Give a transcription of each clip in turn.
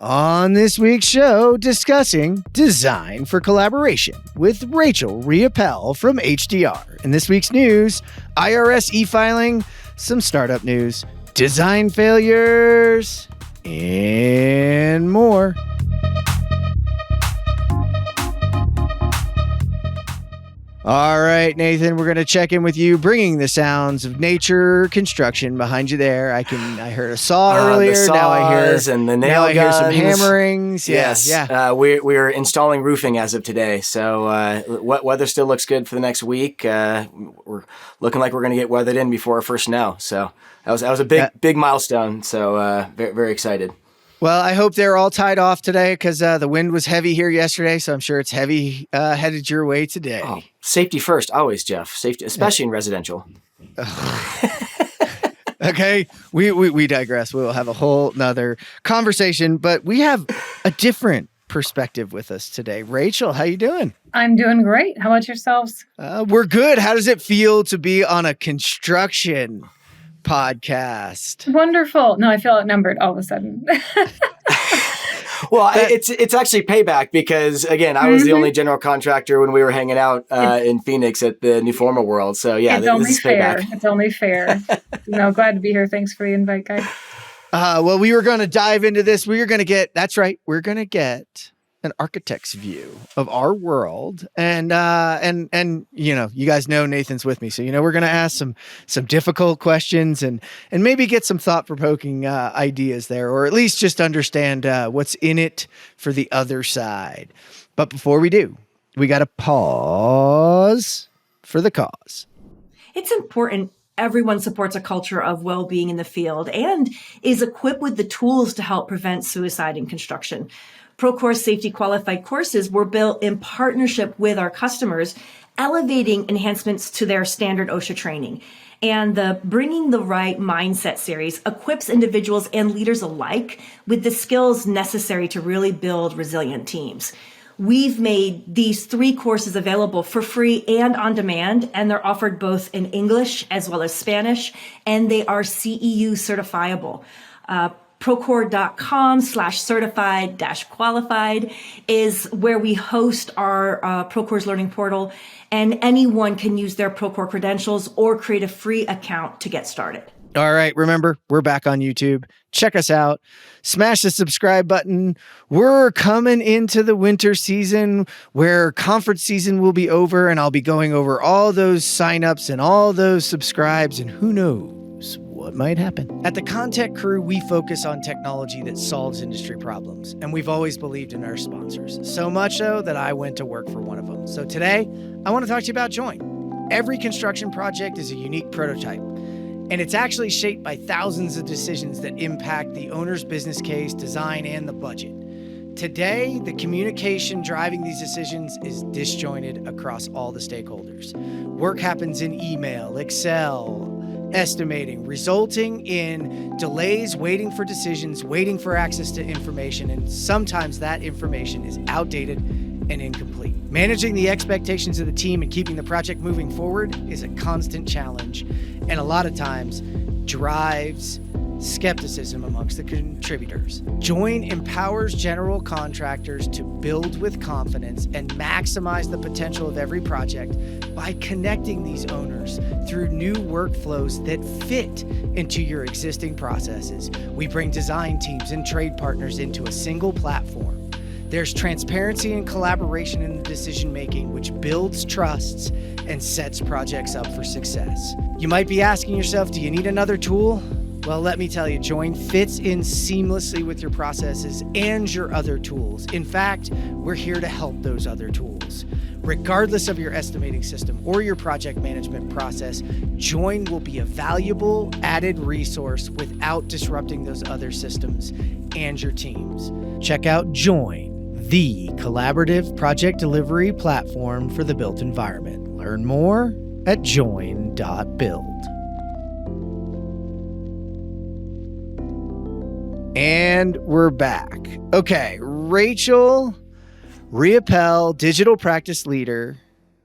On this week's show, discussing design for collaboration with Rachel Riopel from HDR. In this week's news, IRS e-filing, some startup news, design failures, and more. All right, Nathan, we're going to check in with you, bringing the sounds of nature construction behind you there. I heard a saw earlier. The saws now I hear and the nail now I hear some guns. hammerings. Yes. Yeah. We're installing roofing as of today. So weather still looks good for the next week. We're looking like we're going to get weathered in before our first snow. So that was a big milestone. So very, very excited. Well, I hope they're all tied off today because the wind was heavy here yesterday. So I'm sure it's heavy headed your way today. Oh, safety first, always, Jeff. Safety, especially in residential. Okay, we digress. We'll have a whole nother conversation, but we have a different perspective with us today. Rachel, how you doing? I'm doing great. How about yourselves? We're good. How does it feel to be on a construction podcast? Wonderful. No, I feel outnumbered all of a sudden. Well, it's actually payback because, again, I was the only general contractor when we were hanging out in Phoenix at the New Forma World. So, yeah, this is payback. It's only fair. Glad to be here. Thanks for the invite, guys. Well, we were going to dive into this. We're going to get an architect's view of our world. And you guys know Nathan's with me. So, we're going to ask some difficult questions and maybe get some thought-provoking ideas there, or at least just understand what's in it for the other side. But before we do, we got to pause for the cause. It's important everyone supports a culture of well-being in the field and is equipped with the tools to help prevent suicide in construction. Procore Safety Qualified courses were built in partnership with our customers, elevating enhancements to their standard OSHA training. And the Bringing the Right Mindset series equips individuals and leaders alike with the skills necessary to really build resilient teams. We've made these 3 courses available for free and on demand, and they're offered both in English as well as Spanish, and they are CEU certifiable. Procore.com/certified-qualified is where we host our Procore's learning portal, and anyone can use their Procore credentials or create a free account to get started. All right. Remember, we're back on YouTube. Check us out. Smash the subscribe button. We're coming into the winter season where conference season will be over, and I'll be going over all those signups and all those subscribes, and who knows what might happen. At the ConTech Crew, we focus on technology that solves industry problems, and we've always believed in our sponsors. So much so that I went to work for one of them. So today, I want to talk to you about Join. Every construction project is a unique prototype, and it's actually shaped by thousands of decisions that impact the owner's business case, design, and the budget. Today, the communication driving these decisions is disjointed across all the stakeholders. Work happens in email, Excel, estimating, resulting in delays, waiting for decisions, waiting for access to information, and sometimes that information is outdated and incomplete. Managing the expectations of the team and keeping the project moving forward is a constant challenge, and a lot of times drives skepticism amongst the contributors. Join empowers general contractors to build with confidence and maximize the potential of every project by connecting these owners through new workflows that fit into your existing processes. We bring design teams and trade partners into a single platform. There's transparency and collaboration in the decision-making, which builds trusts and sets projects up for success. You might be asking yourself, do you need another tool? Well, let me tell you, Join fits in seamlessly with your processes and your other tools. In fact, we're here to help those other tools. Regardless of your estimating system or your project management process, Join will be a valuable added resource without disrupting those other systems and your teams. Check out Join, the collaborative project delivery platform for the built environment. Learn more at join.build. And we're back. Okay, Rachel Riopel, digital practice leader,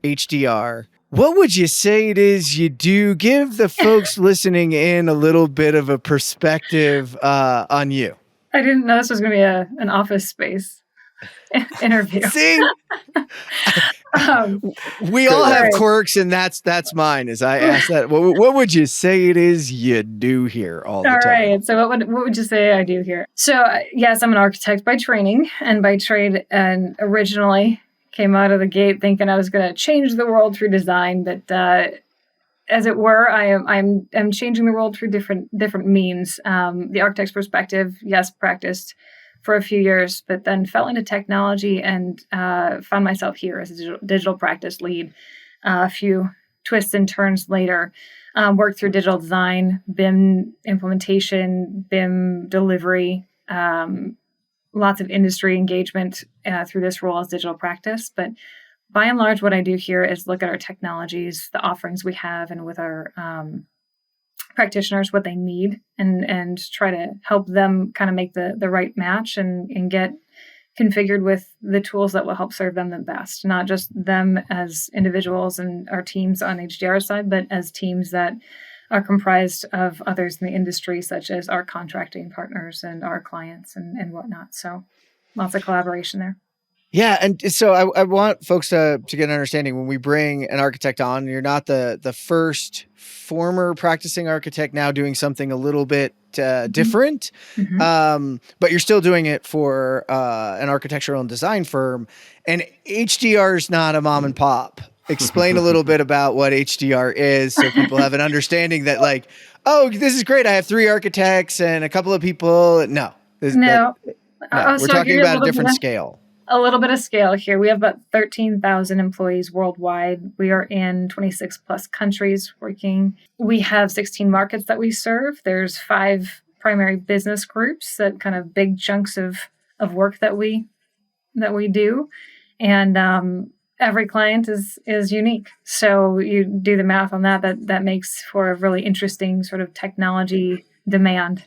HDR. What would you say it is you do? Give the folks listening in a little bit of a perspective on you. I didn't know this was going to be an office space interview. See, Um, we all have Right. quirks, and that's mine. As I asked that, what would you say it is you do here all the All time? right. So what would you say I do here? So yes, I'm an architect by training and by trade, and originally came out of the gate thinking I was going to change the world through design, but as it were, I'm changing the world through different means. The architect's perspective, yes, practiced for a few years, but then fell into technology and found myself here as a digital practice lead. A few twists and turns later, worked through digital design, BIM implementation, BIM delivery, lots of industry engagement through this role as digital practice. But by and large, what I do here is look at our technologies, the offerings we have, and with our practitioners, what they need, and try to help them kind of make the right match and get configured with the tools that will help serve them the best, not just them as individuals and our teams on HDR side, but as teams that are comprised of others in the industry, such as our contracting partners and our clients and whatnot. So lots of collaboration there. Yeah, and so I want folks to get an understanding when we bring an architect on. You're not the first former practicing architect now doing something a little bit different, but you're still doing it for an architectural and design firm. And HDR is not a mom and pop. Explain a little bit about what HDR is so people have an understanding that like, oh, this is great. I have 3 architects and a couple of people. No, No. we're So talking about a different scale. A little bit of scale here. We have about 13,000 employees worldwide. We are in 26 plus countries working. We have 16 markets that we serve. There's 5 primary business groups that kind of big chunks of work that we do. And every client is unique. So you do the math on that makes for a really interesting sort of technology demand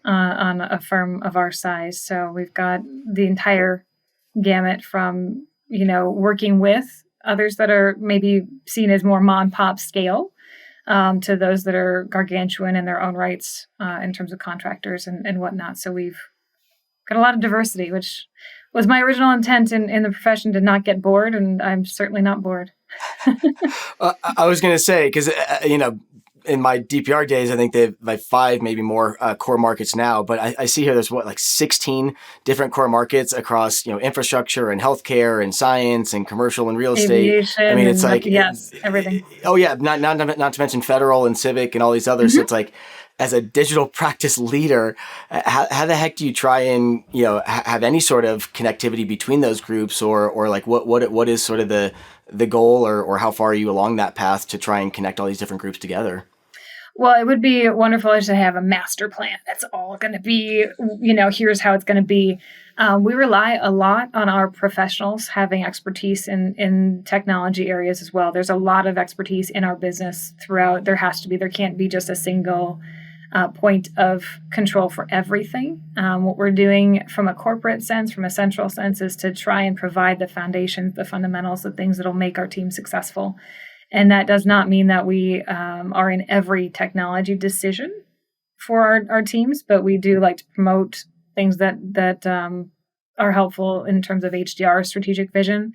on a firm of our size. So we've got the entire gamut from, working with others that are maybe seen as more mom pop scale to those that are gargantuan in their own rights in terms of contractors and whatnot. So we've got a lot of diversity, which was my original intent in the profession, to not get bored, and I'm certainly not bored. I was going to say, because, in my DPR days, I think they have like 5, maybe more core markets now. But I see here there's 16 different core markets across, infrastructure and healthcare and science and commercial and real estate. Aviation, I mean, it's like, yes, everything. Oh yeah, not to mention federal and civic and all these others. So it's like, as a digital practice leader, how the heck do you try and have any sort of connectivity between those groups, or like what is sort of the goal, or how far are you along that path to try and connect all these different groups together? Well, it would be wonderful to have a master plan. That's all going to be, here's how it's going to be. We rely a lot on our professionals having expertise in technology areas as well. There's a lot of expertise in our business throughout. There can't be just a single point of control for everything. What we're doing from a corporate sense, from a central sense, is to try and provide the foundations, the fundamentals, the things that'll make our team successful. And that does not mean that we are in every technology decision for our teams, but we do like to promote things that are helpful in terms of HDR strategic vision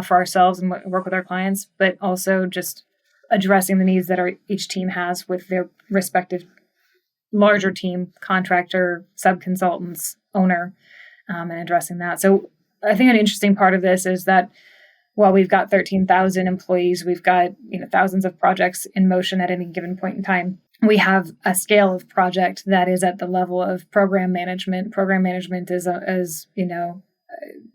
for ourselves and work with our clients, but also just addressing the needs that each team has with their respective larger team, contractor, sub-consultants, owner, and addressing that. So I think an interesting part of this is that while we've got 13,000 employees, we've got thousands of projects in motion at any given point in time. We have a scale of project that is at the level of program management. Program management is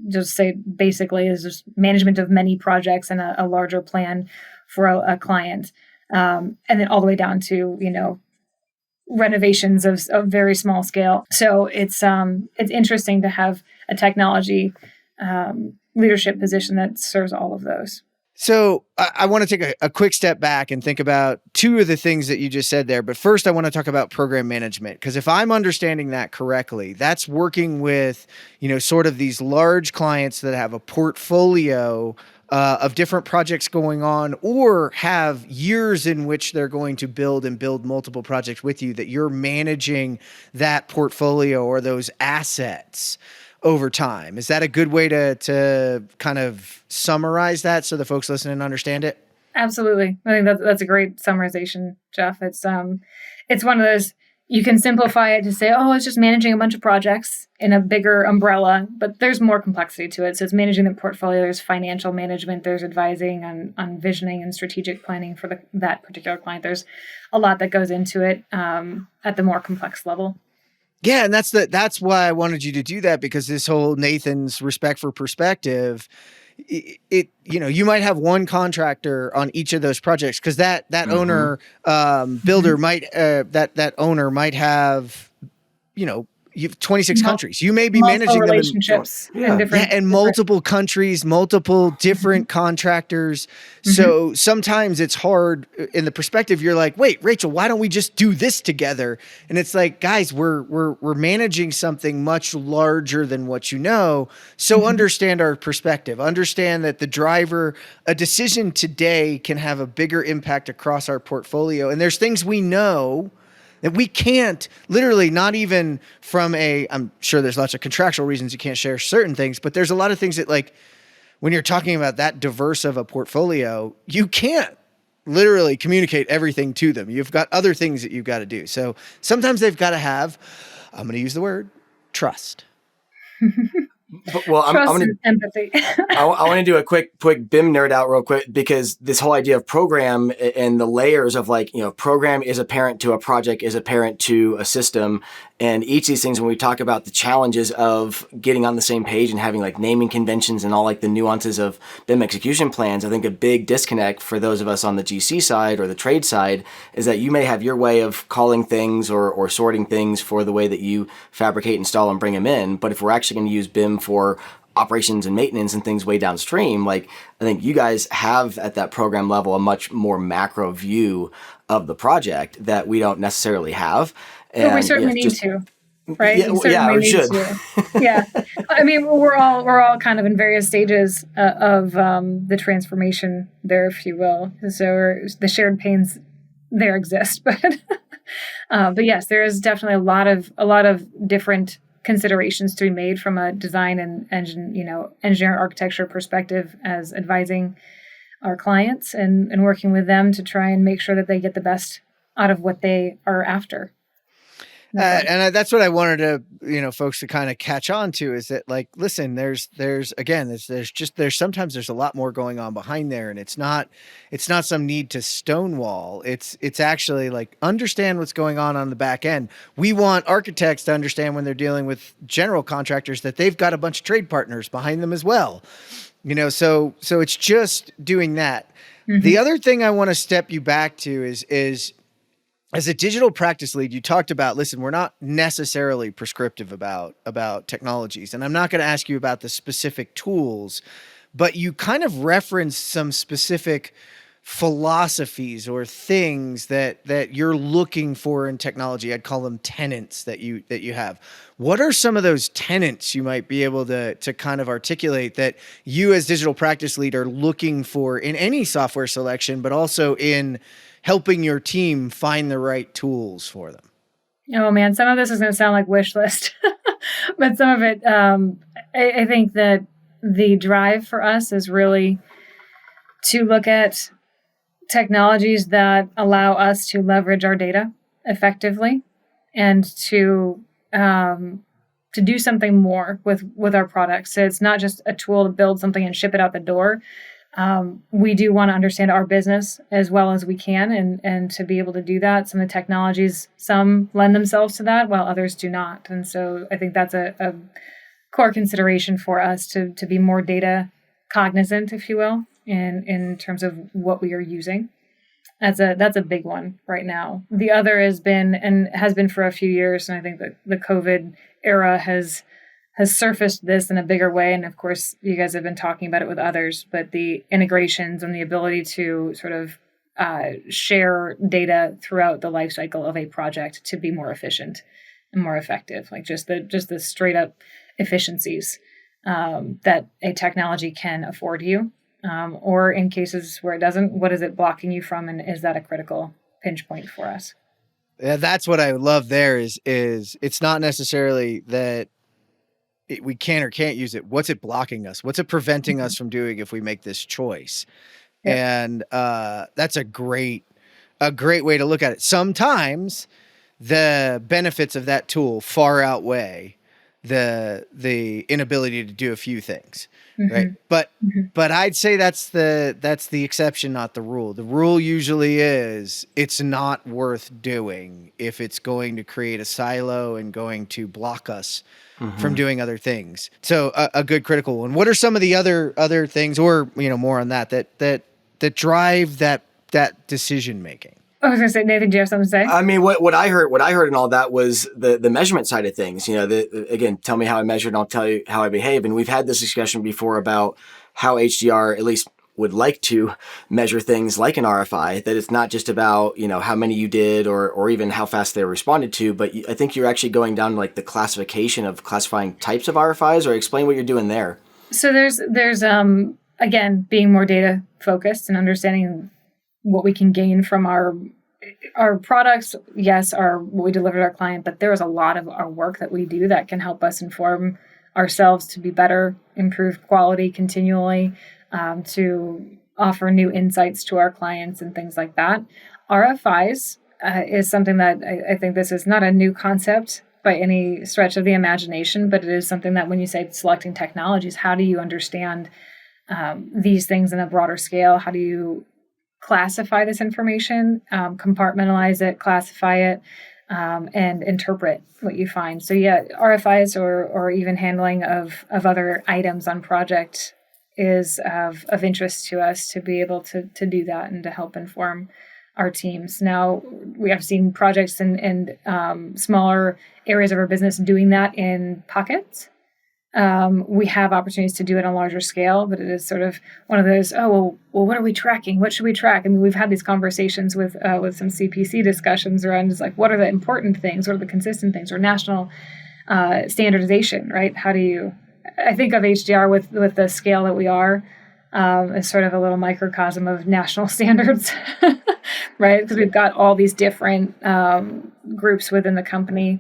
just say basically is just management of many projects and a larger plan for a client, and then all the way down to renovations of very small scale. So it's interesting to have a technology leadership position that serves all of those. So I want to take a quick step back and think about 2 of the things that you just said there. But first, I want to talk about program management, because if I'm understanding that correctly, that's working with, sort of these large clients that have a portfolio of different projects going on, or have years in which they're going to build multiple projects with you, that you're managing that portfolio or those assets over time. Is that a good way to kind of summarize that so the folks listening understand it? Absolutely. I think that's a great summarization, Jeff. It's one of those, you can simplify it to say, oh, it's just managing a bunch of projects in a bigger umbrella, but there's more complexity to it. So it's managing the portfolio, there's financial management, there's advising on visioning and strategic planning for that particular client. There's a lot that goes into it at the more complex level. Yeah, and that's why I wanted you to do that, because this whole Nathan's respect for perspective, it you might have one contractor on each of those projects, because that owner builder might that owner might have you've 26 countries. You may be managing them relationships in different multiple countries, multiple different contractors. So sometimes it's hard in the perspective. You're like, wait, Rachel, why don't we just do this together? And it's like, guys, we're managing something much larger than what you know. So understand our perspective. Understand that a decision today can have a bigger impact across our portfolio. And there's things we know that we can't, literally, not even from I'm sure there's lots of contractual reasons you can't share certain things, but there's a lot of things that, like, when you're talking about that diverse of a portfolio, you can't literally communicate everything to them. You've got other things that you've got to do. So sometimes they've got to have, I'm going to use the word, trust. Well, I'm Trust going and empathy. I want to do a quick BIM nerd out real quick, because this whole idea of program and the layers of, like, program is apparent to a project, is apparent to a system. And each of these things, when we talk about the challenges of getting on the same page and having, like, naming conventions and all, like, the nuances of BIM execution plans, I think a big disconnect for those of us on the GC side or the trade side is that you may have your way of calling things or sorting things for the way that you fabricate, install, and bring them in. But if we're actually going to use BIM for operations and maintenance and things way downstream, like, I think you guys have at that program level a much more macro view of the project that we don't necessarily have. But we certainly need to, right? Yeah, we should. Yeah. I mean, we're all kind of in various stages of the transformation there, if you will. So the shared pains there exist, but yes, there is definitely a lot of different considerations to be made from a design and engineering architecture perspective, as advising our clients and working with them to try and make sure that they get the best out of what they are after. And that's what I wanted to, folks to kind of catch on to, is that, like, listen, there's sometimes there's a lot more going on behind there, and it's not some need to stonewall. It's actually, like, understand what's going on the back end. We want architects to understand, when they're dealing with general contractors, that they've got a bunch of trade partners behind them as well. So it's just doing that. The other thing I want to step you back to is as a digital practice lead, you talked about, listen, we're not necessarily prescriptive about technologies. And I'm not going to ask you about the specific tools, but you kind of referenced some specific philosophies or things that you're looking for in technology. I'd call them tenants that you have. What are some of those tenants you might be able to kind of articulate that you as digital practice lead are looking for in any software selection, but also in helping your team find the right tools for them? Oh man, some of this is going to sound like wish list, but some of it, I think that the drive for us is really to look at technologies that allow us to leverage our data effectively and to do something more with our products. So it's not just a tool to build something and ship it out the door. We do want to understand our business as well as we can, and to be able to do that. Some of the technologies, some lend themselves to that, while others do not. And so I think that's a core consideration for us to be more data cognizant, if you will, in terms of what we are using. That's a big one right now. The other has been for a few years, and I think that the COVID era has surfaced this in a bigger way. And of course, you guys have been talking about it with others, but the integrations and the ability to sort of share data throughout the life cycle of a project to be more efficient and more effective, like just the straight up efficiencies that a technology can afford you. Or in cases where it doesn't, what is it blocking you from? And is that a critical pinch point for us? Yeah, that's what I love there is it's not necessarily that we can or can't use it. What's it blocking us? What's it preventing us from doing if we make this choice? Yep. And that's a great way to look at it. Sometimes the benefits of that tool far outweigh the inability to do a few things, right? But I'd say that's the exception, not the rule. The rule usually is it's not worth doing if it's going to create a silo and going to block us from doing other things. So a good critical one. What are some of the other things, or more on that drive that decision making? I was going to say, Nathan, do you have something to say? I mean, what I heard in all that was the measurement side of things. Again, tell me how I measured and I'll tell you how I behave. And we've had this discussion before about how HDR at least would like to measure things like an RFI, that it's not just about, how many you did or even how fast they were responded to, but I think you're actually going down to like the classification of classifying types of RFIs, or explain what you're doing there. So there's again, being more data focused and understanding what we can gain from our products, yes, what we deliver to our client, but there is a lot of our work that we do that can help us inform ourselves to be better, improve quality continually, to offer new insights to our clients and things like that. RFIs is something that I think this is not a new concept by any stretch of the imagination, but it is something that when you say selecting technologies, how do you understand these things in a broader scale? How do you classify this information, compartmentalize it, classify it, and interpret what you find? So yeah, RFIs or even handling of other items on project is of interest to us to be able to do that and to help inform our teams. Now, we have seen projects in smaller areas of our business doing that in pockets. We have opportunities to do it on a larger scale, but it is sort of one of those, well, what are we tracking? What should we track? I mean, we've had these conversations with some CPC discussions around just like, what are the important things? What are the consistent things? Or national standardization, right? I think of HDR with the scale that we are, as sort of a little microcosm of national standards, right? Because we've got all these different groups within the company,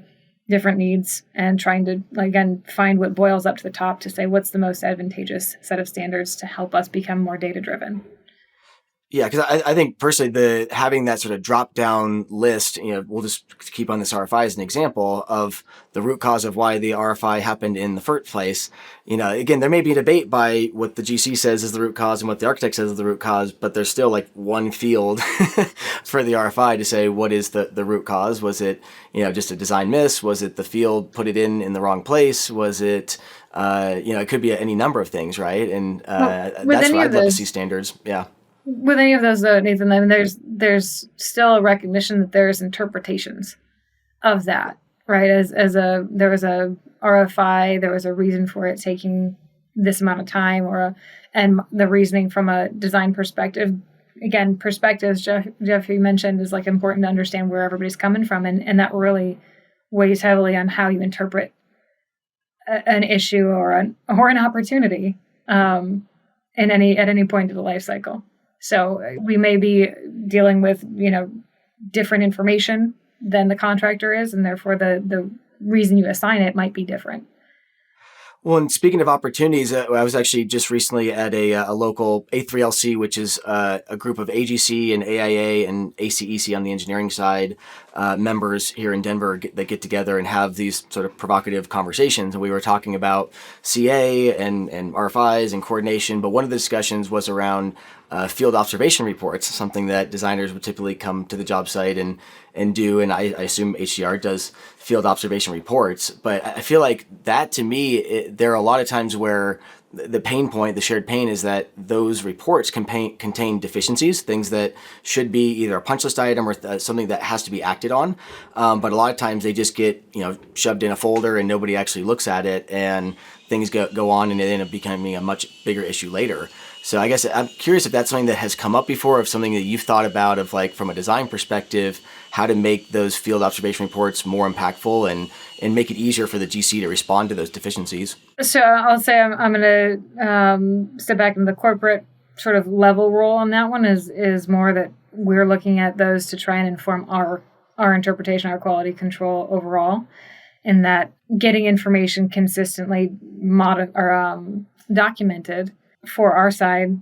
different needs, and trying to, again, find what boils up to the top to say what's the most advantageous set of standards to help us become more data-driven. Yeah, because I think personally, having that sort of drop-down list, we'll just keep on this RFI as an example of the root cause of why the RFI happened in the first place. Again, there may be a debate by what the GC says is the root cause and what the architect says is the root cause, but there's still like one field for the RFI to say what is the root cause. Was it, just a design miss? Was it the field put it in the wrong place? Was it, it could be any number of things, right? And that's what I'd love to see standards. Yeah. With any of those, though, Nathan, I mean, there's still a recognition that there's interpretations of that, right? There was a RFI, there was a reason for it taking this amount of time, and the reasoning from a design perspective. Again, perspectives, Jeff, you mentioned, is like important to understand where everybody's coming from, and that really weighs heavily on how you interpret an issue or an opportunity at any point of the life cycle. So we may be dealing with, different information than the contractor is, and therefore the reason you assign it might be different. Well, and speaking of opportunities, I was actually just recently at a local A3LC, which is a group of AGC and AIA and ACEC on the engineering side members here in Denver that get together and have these sort of provocative conversations. And we were talking about CA and RFIs and coordination, but one of the discussions was around field observation reports, something that designers would typically come to the job site and do. And I assume HDR does field observation reports, but I feel like that, to me, there are a lot of times where the pain point, the shared pain, is that those reports contain deficiencies, things that should be either a punch list item or something that has to be acted on. But a lot of times they just get, shoved in a folder and nobody actually looks at it, and things go on and it end up becoming a much bigger issue later. So I guess I'm curious if that's something that has come up before, of something that you've thought about, of like from a design perspective, how to make those field observation reports more impactful and make it easier for the GC to respond to those deficiencies. So I'll say I'm going to step back into the corporate sort of level role on that one is more that we're looking at those to try and inform our interpretation, our quality control overall, and that getting information consistently documented for our side,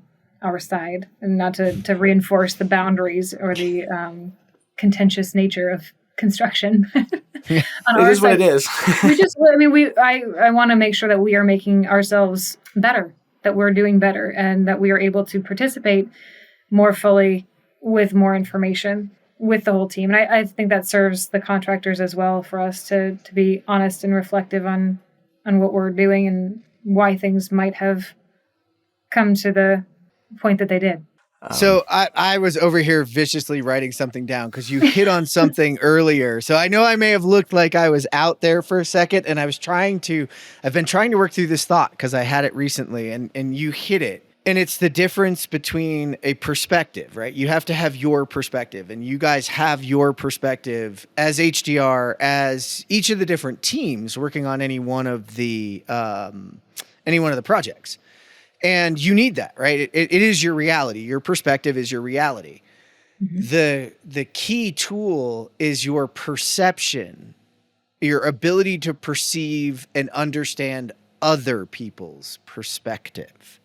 and not to reinforce the boundaries or the contentious nature of construction. It is what it is. I want to make sure that we are making ourselves better, that we're doing better, and that we are able to participate more fully with more information with the whole team. And I think that serves the contractors as well, for us to be honest and reflective on what we're doing and why things might have come to the point that they did. So I was over here viciously writing something down because you hit on something earlier. So I know I may have looked like I was out there for a second, and I've been trying to work through this thought because I had it recently, and you hit it. And it's the difference between a perspective, right? You have to have your perspective, and you guys have your perspective as HDR, as each of the different teams working on any one of the projects. And you need that, right? It is your reality. Your perspective is your reality. Mm-hmm. The key tool is your perception, your ability to perceive and understand other people's perspective,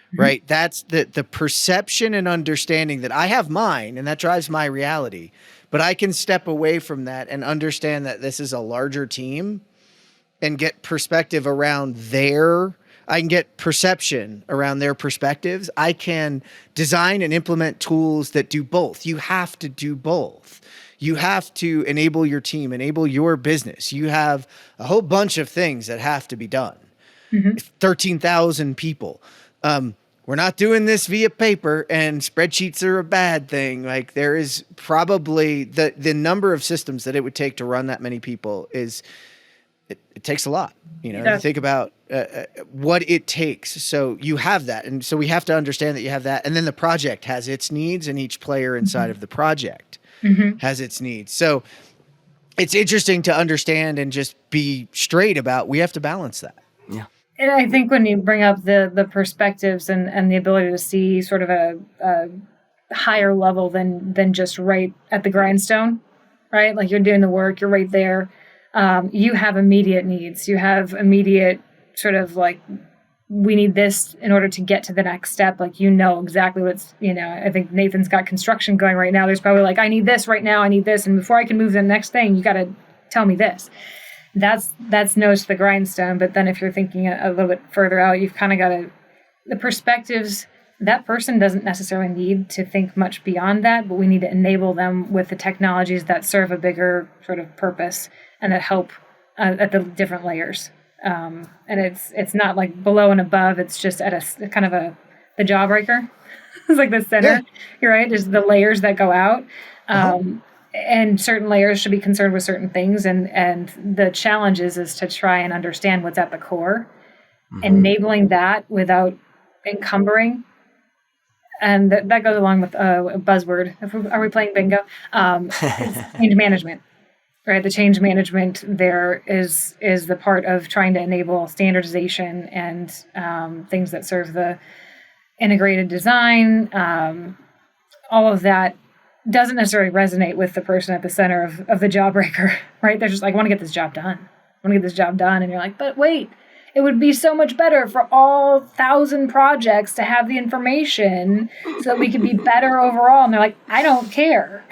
mm-hmm. right? That's the perception and understanding that I have mine, and that drives my reality. But I can step away from that and understand that this is a larger team and get perspective around I can get perception around their perspectives. I can design and implement tools that do both. You have to do both. You have to enable your team, enable your business. You have a whole bunch of things that have to be done. Mm-hmm. 13,000 people. We're not doing this via paper, and spreadsheets are a bad thing. Like, there is probably the number of systems that it would take to run that many people is it takes a lot. You know, you think about what it takes. So you have that. And so we have to understand that you have that. And then the project has its needs, and each player inside mm-hmm. of the project mm-hmm. has its needs. So it's interesting to understand and just be straight about, we have to balance that. Yeah. And I think when you bring up the perspectives and the ability to see sort of a higher level than just right at the grindstone, right? Like, you're doing the work, you're right there. You have immediate needs. You have immediate sort of like, we need this in order to get to the next step. Like, you know exactly what's, I think Nathan's got construction going right now. There's probably like, I need this right now. I need this. And before I can move to the next thing, you got to tell me this. That's nose to the grindstone. But then if you're thinking a little bit further out, you've kind of got the perspectives. That person doesn't necessarily need to think much beyond that, but we need to enable them with the technologies that serve a bigger sort of purpose and that help at the different layers. And it's not like below and above. It's just at a kind of the jawbreaker. It's like the center. Yeah. You're right. There's the layers that go out. And certain layers should be concerned with certain things. And the challenge is to try and understand what's at the core, mm-hmm. enabling that without encumbering. And that goes along with a buzzword. Are we playing bingo? It's change management, right? The change management there is the part of trying to enable standardization and things that serve the integrated design. All of that doesn't necessarily resonate with the person at the center of the jawbreaker, right? They're just like, I want to get this job done. And you're like, but wait. It would be so much better for all 1,000 projects to have the information so that we could be better overall. And they're like, I don't care.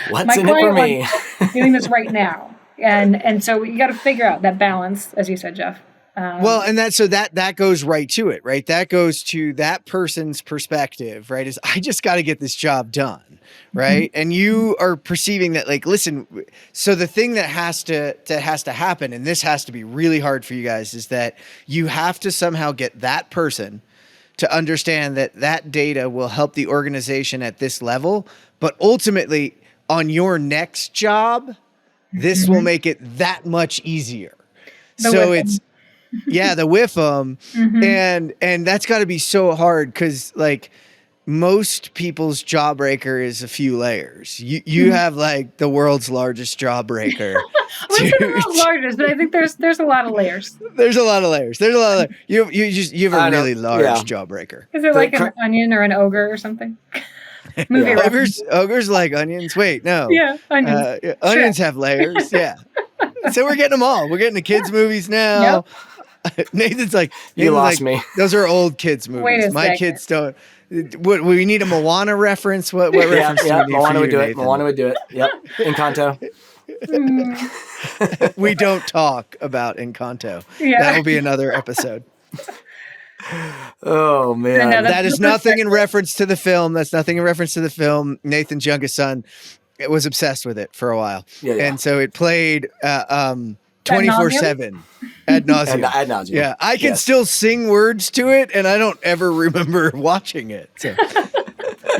What's in it for me? Doing this right now. And so you got to figure out that balance, as you said, Jeff. Well, and that goes right to it, right? That goes to that person's perspective, right? Is I just got to get this job done, right? Mm-hmm. And you are perceiving that, like, listen, so the thing that has to happen, and this has to be really hard for you guys, is that you have to somehow get that person to understand that data will help the organization at this level, but ultimately on your next job, this mm-hmm. will make it that much easier. Yeah, the WIFM. Mm-hmm. And that's got to be so hard because, like, most people's jawbreaker is a few layers. You mm-hmm. have, like, the world's largest jawbreaker. wouldn't say the world's largest, but I think there's a lot of layers. There's a lot of layers. You have I a know, really large yeah. jawbreaker. Is it like an onion or an ogre or something? Movie Yeah. reference. Ogres like onions. Wait, no. Yeah, onions. Onions have layers. Yeah. So we're getting them all. We're getting the kids' movies now. Nathan's like, You lost me. Those are old kids' movies. Wait a My second. kids don't. What we need a Moana reference? What reference do we need Moana for would you, do it. Nathan? Moana would do it. Yep. Encanto. We don't talk about Encanto. Yeah. That will be another episode. Oh man. No, That is nothing in reference to the film. That's nothing in reference to the film. Nathan's youngest son was obsessed with it for a while. Yeah. And so it played 24/7 ad nauseum. Ad nauseum. Yeah. I can Yes. still sing words to it and I don't ever remember watching it. So.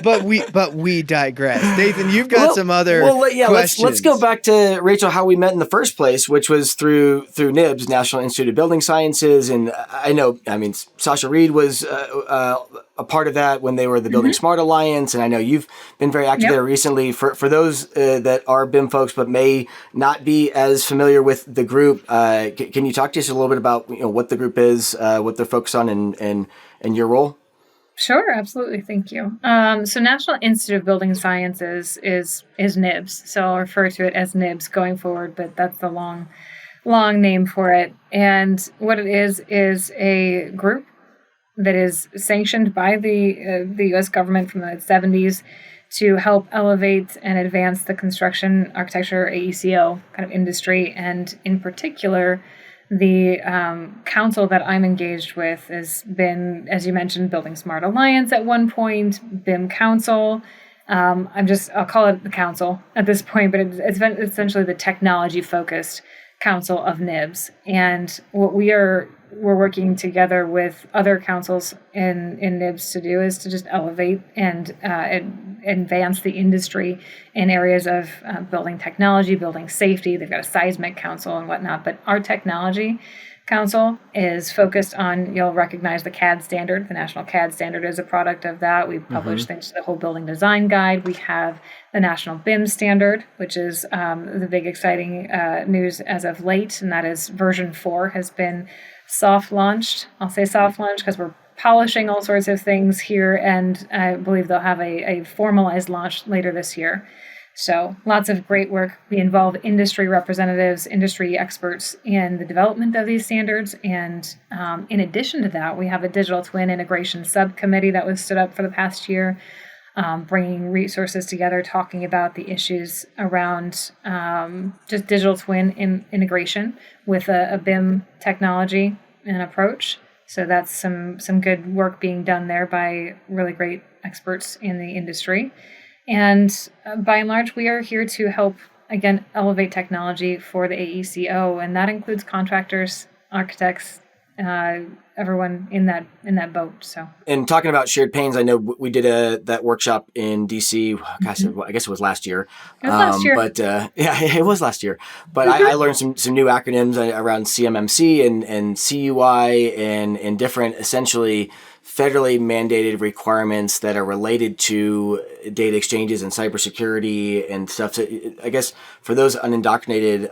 But we digress. Nathan, you've got some other questions. Let's go back to Rachel, how we met in the first place, which was through NIBS, National Institute of Building Sciences, and Sasha Reed was a part of that when they were the Building Smart Alliance, and I know you've been very active there recently. For those that are BIM folks but may not be as familiar with the group, can you talk to us a little bit about what the group is, what they're focused on, and your role? Sure, absolutely. Thank you. So National Institute of Building Sciences is NIBS. So I'll refer to it as NIBS going forward, but that's the long name for it. And what it is a group that is sanctioned by the U.S. government from the 70s to help elevate and advance the construction, architecture, AECO kind of industry, and in particular, the council that I'm engaged with has been, as you mentioned, Building Smart Alliance at one point, BIM Council. I'll call it the council at this point, but it's been essentially the technology-focused council of NIBS. And what we're working together with other councils in NIBS to do is to just elevate and advance the industry in areas of building technology, building safety. They've got a seismic council and whatnot, but our technology council is focused on, you'll recognize the CAD standard. The National CAD standard is a product of that. We publish things to the whole building design guide. We have the National BIM standard, which is the big exciting news as of late, and that is version 4 has been soft launched. I'll say soft launched because we're polishing all sorts of things here, and I believe they'll have a formalized launch later this year. So lots of great work. We involve industry representatives, industry experts in the development of these standards. And in addition to that, we have a digital twin integration subcommittee that was stood up for the past year, bringing resources together, talking about the issues around just digital twin integration with a BIM technology and approach. So that's some good work being done there by really great experts in the industry. And by and large, we are here to help, again, elevate technology for the AECO, and that includes contractors, architects, everyone in that boat. So, and talking about shared pains, I know we did that workshop in DC. Gosh, I guess it was last year. It was last year. But it was last year. But I learned some new acronyms around CMMC and CUI and different, essentially federally mandated requirements that are related to data exchanges and cybersecurity and stuff. So I guess for those unindoctrinated,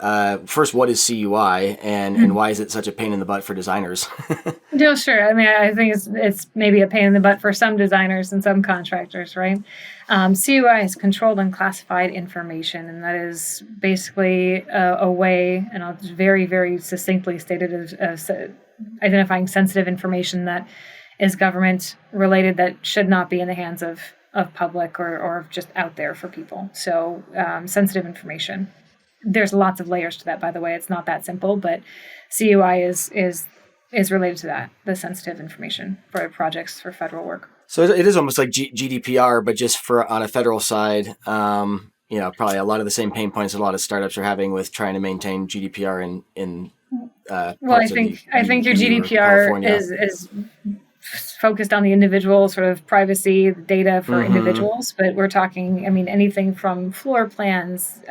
first, what is CUI and why is it such a pain in the butt for designers? Yeah, sure. I mean, I think it's maybe a pain in the butt for some designers and some contractors, right? CUI is controlled and classified information, and that is basically a way, and I'll just very, very succinctly state it as identifying sensitive information that is government related that should not be in the hands of public or just out there for people. So sensitive information. There's lots of layers to that, by the way. It's not that simple, but CUI is related to that, the sensitive information for projects for federal work. So it is almost like GDPR, but just for on a federal side. Probably a lot of the same pain points a lot of startups are having with trying to maintain GDPR in well, I think your GDPR is focused on the individual sort of privacy data for individuals, but we're talking, I mean, anything from floor plans,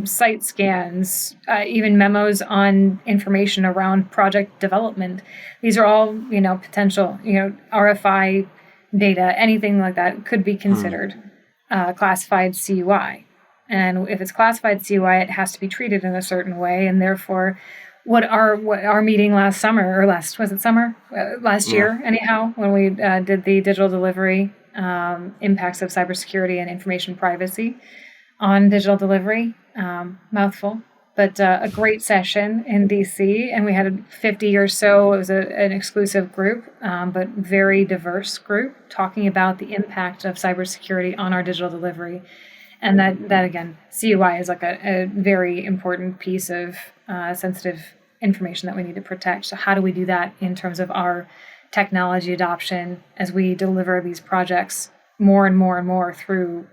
site scans, even memos on information around project development. These are all, potential, RFI data, anything like that could be considered classified CUI. And if it's classified CUI, it has to be treated in a certain way. And therefore, what our meeting last summer, or last year, anyhow, when we did the digital delivery impacts of cybersecurity and information privacy on digital delivery, mouthful, but a great session in DC, and we had 50 or so. It was an exclusive group, but very diverse group, talking about the impact of cybersecurity on our digital delivery. And that again, CUI is like a very important piece of sensitive information that we need to protect. So how do we do that in terms of our technology adoption as we deliver these projects more and more and more through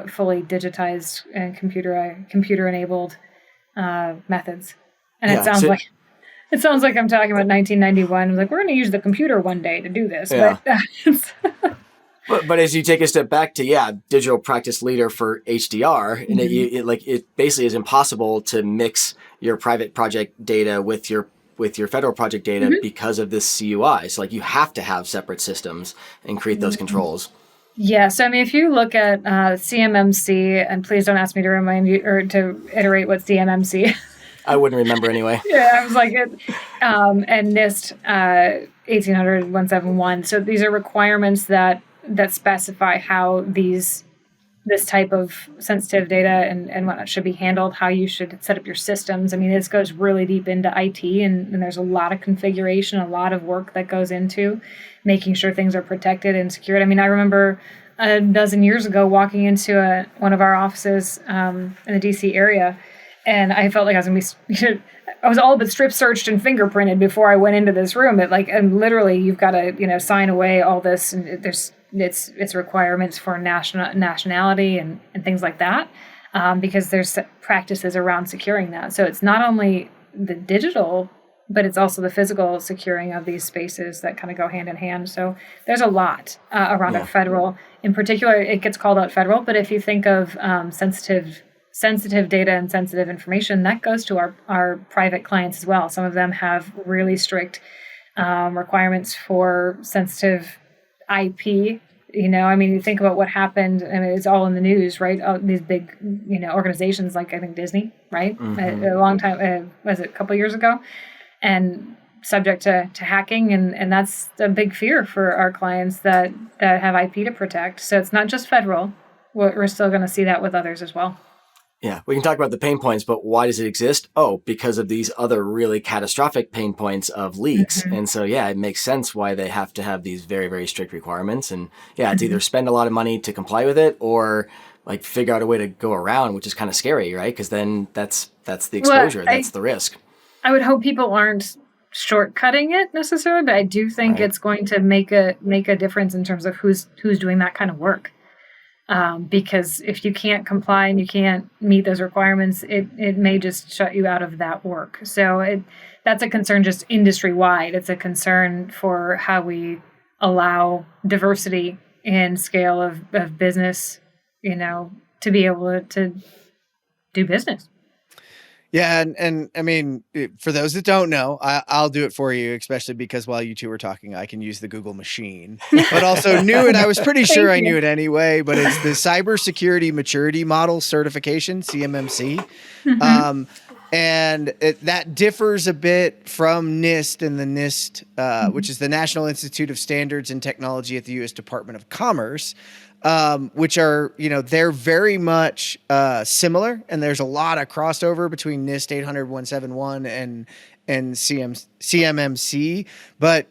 fully digitized and computer-enabled methods? And it sounds like I'm talking about 1991. I'm like, we're going to use the computer one day to do this. Yeah. But But as you take a step back to digital practice leader for HDR, and it basically is impossible to mix your private project data with your federal project data because of this CUI. So like you have to have separate systems and create those controls. Yeah, so I mean, if you look at CMMC, and please don't ask me to remind you or to iterate what CMMC. I wouldn't remember anyway. Yeah, I was like, and NIST 1800-171. So these are requirements that specify how this type of sensitive data and whatnot should be handled, how you should set up your systems. I mean, this goes really deep into IT, and there's a lot of configuration, a lot of work that goes into making sure things are protected and secured. I mean, I remember a dozen years ago walking into one of our offices in the DC area, and I felt like I was going to be... I was all but strip searched and fingerprinted before I went into this room. And literally, you've got to sign away all this, and there's it's requirements for nationality and things like that, because there's practices around securing that. So it's not only the digital, but it's also the physical securing of these spaces that kind of go hand in hand. So there's a lot around our federal. In particular, it gets called out federal, but if you think of sensitive data and sensitive information, that goes to our private clients as well. Some of them have really strict requirements for sensitive IP. I mean, you think about what happened, and it's all in the news, right? These big, organizations like I think Disney, right? A long time, was it a couple of years ago? And subject to hacking, and that's a big fear for our clients that have IP to protect. So it's not just federal. We're still going to see that with others as well. Yeah, we can talk about the pain points, but why does it exist? Oh, because of these other really catastrophic pain points of leaks. And so, it makes sense why they have to have these very, very strict requirements. And it's either spend a lot of money to comply with it or like figure out a way to go around, which is kind of scary, right? Because then that's the exposure, that's the risk. I would hope people aren't shortcutting it necessarily, but I do think it's going to make a difference in terms of who's doing that kind of work. Because if you can't comply and you can't meet those requirements, it may just shut you out of that work. So that's a concern just industry-wide. It's a concern for how we allow diversity in scale of business, to be able to do business. Yeah, and I mean, for those that don't know, I'll do it for you, especially because while you two were talking, I can use the Google machine, but also knew it. I was pretty sure I knew it anyway, but it's the Cybersecurity Maturity Model Certification, CMMC. And that differs a bit from NIST, and the NIST, which is the National Institute of Standards and Technology at the U.S. Department of Commerce, which are, they're very much similar, and there's a lot of crossover between NIST 800-171 and CMMC. But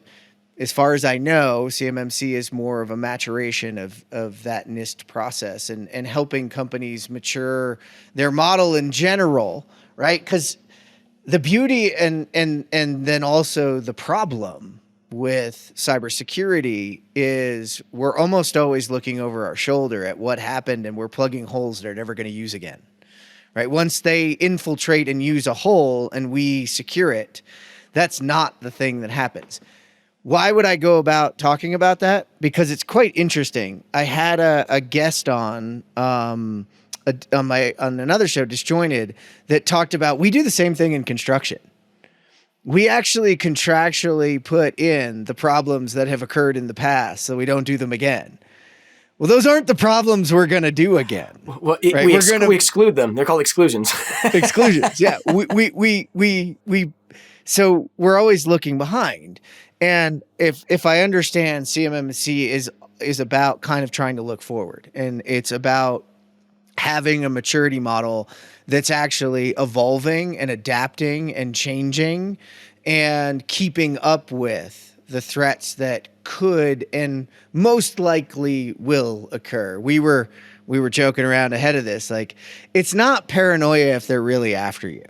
as far as I know, CMMC is more of a maturation of that NIST process and helping companies mature their model in general, right? Because the beauty and then also the problem with cybersecurity is we're almost always looking over our shoulder at what happened, and we're plugging holes they're never going to use again, right? Once they infiltrate and use a hole and we secure it, that's not the thing that happens. Why would I go about talking about that? Because it's quite interesting. I had a guest on another show, Disjointed, that talked about, we do the same thing in construction. We actually contractually put in the problems that have occurred in the past so we don't do them again. Well, those aren't the problems we're going to do again. Well, right? we exclude them. They're called exclusions. Exclusions. Yeah. So we're always looking behind. And if I understand, CMMC is about kind of trying to look forward, and it's about having a maturity model that's actually evolving and adapting and changing and keeping up with the threats that could and most likely will occur. We were joking around ahead of this. Like, it's not paranoia if they're really after you.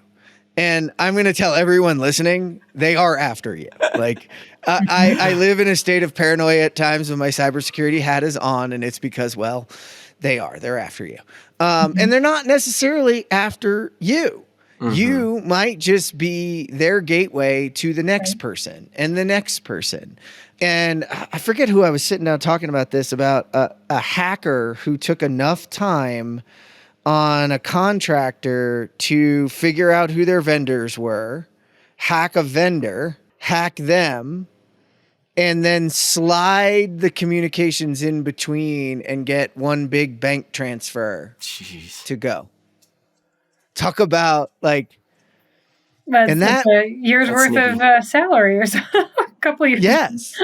And I'm going to tell everyone listening, they are after you. Like, I live in a state of paranoia at times when my cybersecurity hat is on, and it's because, well, they're after you. And they're not necessarily after you. You might just be their gateway to the next person and the next person. And I forget who I was sitting down talking about this, about a hacker who took enough time on a contractor to figure out who their vendors were, hack a vendor, hack them, and then slide the communications in between and get one big bank transfer to go. Talk about like, and that's a year's worth of salary or so, a couple of years. Yes.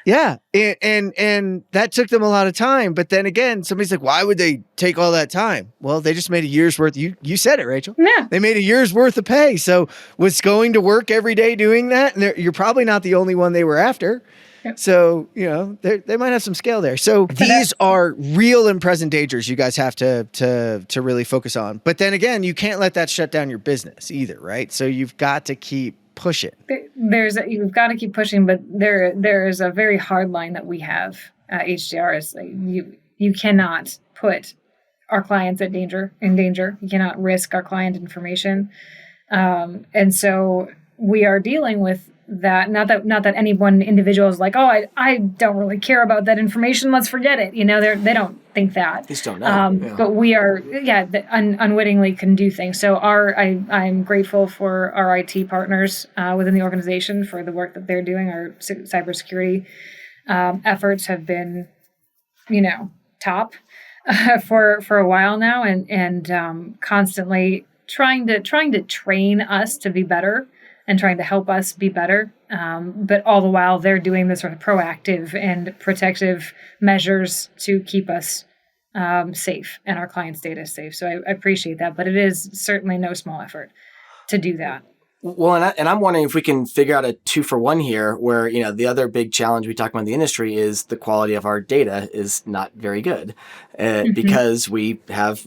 Yeah. And that took them a lot of time. But then again, somebody's like, why would they take all that time? Well, they just made a year's worth. You said it, Rachel. Yeah. They made a year's worth of pay. So was going to work every day doing that. And you're probably not the only one they were after. Yep. So, they might have some scale there. So these are real and present dangers you guys have to really focus on. But then again, you can't let that shut down your business either, right? So you've got to keep pushing. You've got to keep pushing, but there is a very hard line that we have at HDR is you cannot put our clients in danger. You cannot risk our client information. And so we are dealing with that. Not that any one individual is like, oh, I don't really care about that information. Let's forget it. They don't think that. They just don't know. But we are, unwittingly can do things. So I'm grateful for our IT partners within the organization for the work that they're doing. Our cybersecurity efforts have been, top for a while now, and constantly trying to train us to be better and trying to help us be better. But all the while they're doing the sort of proactive and protective measures to keep us safe and our clients' data safe. So I appreciate that, but it is certainly no small effort to do that. Well, and I'm wondering if we can figure out a 2-for-1 here where, the other big challenge we talk about in the industry is the quality of our data is not very good because we have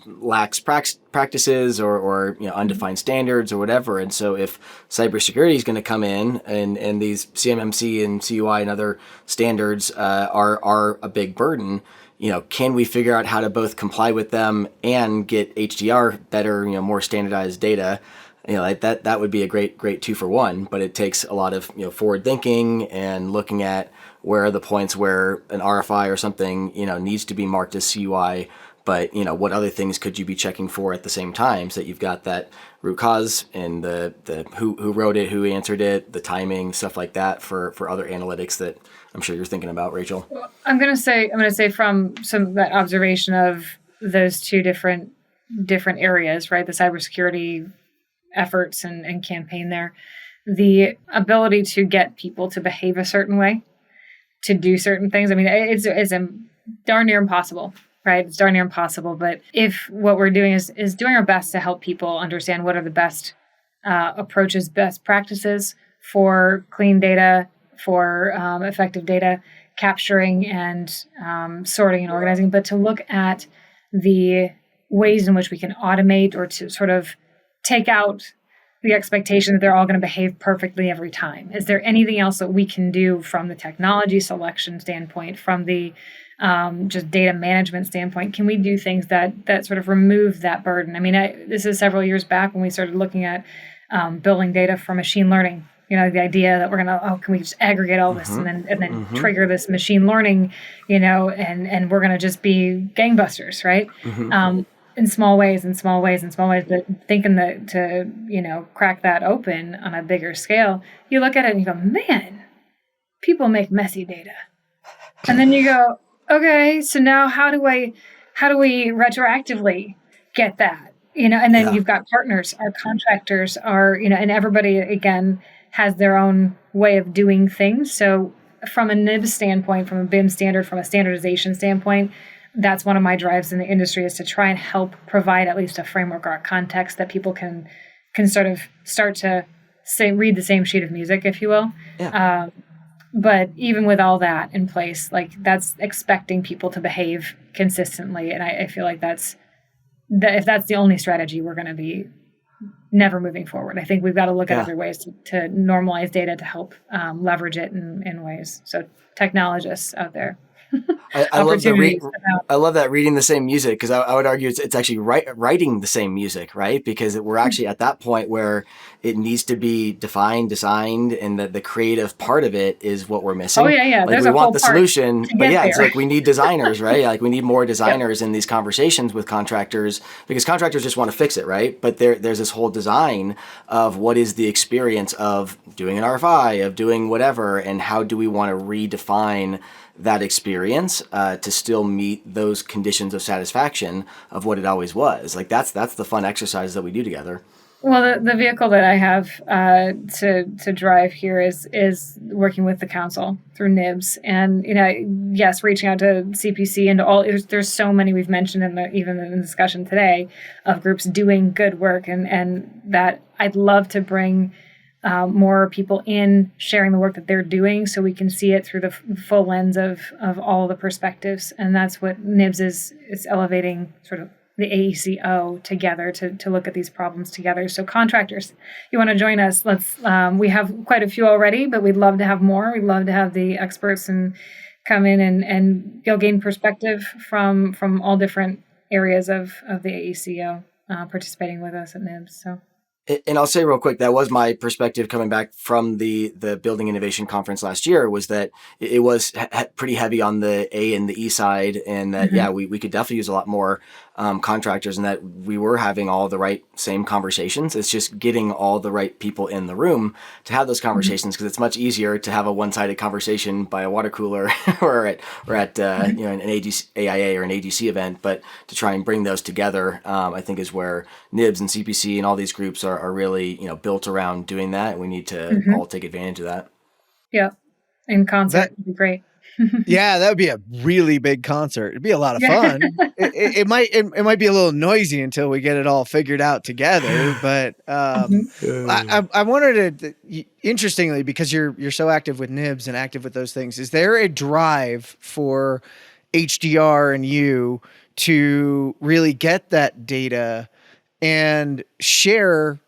lax practices or undefined standards or whatever. And so if cybersecurity is going to come in and these CMMC and CUI and other standards are a big burden, can we figure out how to both comply with them and get HDR better, more standardized data? Like that would be a great 2-for-1, but it takes a lot of, forward thinking and looking at where are the points where an RFI or something, needs to be marked as CUI. But, what other things could you be checking for at the same time so that you've got that root cause and the who wrote it, who answered it, the timing, stuff like that for other analytics that I'm sure you're thinking about, Rachel? Well, I'm going to say from some of that observation of those two different areas, right? The cybersecurity efforts and campaign there, the ability to get people to behave a certain way, to do certain things. I mean, it's darn near impossible. Right. It's darn near impossible. But if what we're doing is doing our best to help people understand what are the best approaches, best practices for clean data, for effective data capturing and sorting and organizing, but to look at the ways in which we can automate or to sort of take out the expectation that they're all going to behave perfectly every time. Is there anything else that we can do from the technology selection standpoint, from the just data management standpoint? Can we do things that sort of remove that burden? I mean, this is several years back when we started looking at building data for machine learning. The idea that we're gonna, can we just aggregate all this and then trigger this machine learning, and we're gonna just be gangbusters, right? In small ways, but thinking that to crack that open on a bigger scale, you look at it and you go, man, people make messy data, and then you go, okay, so now how do we retroactively get that? And then Yeah. you've got partners, our contractors are, and everybody again has their own way of doing things. So from a NIBS standpoint, from a BIM standard, from a standardization standpoint, that's one of my drives in the industry, is to try and help provide at least a framework or a context that people can sort of start to read the same sheet of music, if you will. Yeah. But even with all that in place, like, that's expecting people to behave consistently. And I feel like if that's the only strategy, we're going to be never moving forward. I think we've got to look at other ways to normalize data to help leverage it in ways. So technologists out there. I love I love that, reading the same music, because I would argue it's actually writing the same music, right? Because we're actually at that point where it needs to be defined, designed, and the creative part of it is what we're missing. Oh yeah. Like, There's we a want whole the part solution, but yeah, it's there. like we need designers, right? Like, we need more designers in these conversations with contractors, because contractors just want to fix it, right? But there's this whole design of what is the experience of doing an RFI, of doing whatever, and how do we want to redefine that experience to still meet those conditions of satisfaction of what it always was. Like, that's the fun exercise that we do together. Well, the vehicle that I have to drive here is working with the council through NIBS, and yes, reaching out to CPC and all. There's so many we've mentioned even in the discussion today of groups doing good work, and that I'd love to bring more people in, sharing the work that they're doing, so we can see it through the full lens of all the perspectives. And that's what NIBS is elevating sort of the AECO together to look at these problems together. So contractors, you want to join us? Let's. We have quite a few already, but we'd love to have more. We'd love to have the experts and come in and you'll gain perspective from all different areas of the AECO participating with us at NIBS. So. And I'll say real quick, that was my perspective coming back from the Building Innovation Conference last year, was that it was pretty heavy on the A and the E side, and that, we could definitely use a lot more contractors, and that we were having all the right same conversations. It's just getting all the right people in the room to have those conversations, because it's much easier to have a one-sided conversation by a water cooler or at an AIA or an AGC event, but to try and bring those together, I think is where NIBS and CPC and all these groups are really built around doing that, and we need to all take advantage of that. Yeah, in concert would be great. Yeah, that would be a really big concert. It'd be a lot of fun. It might be a little noisy until we get it all figured out together. But I wanted to, interestingly, because you're so active with NIBS and active with those things, is there a drive for HDR and you to really get that data and share?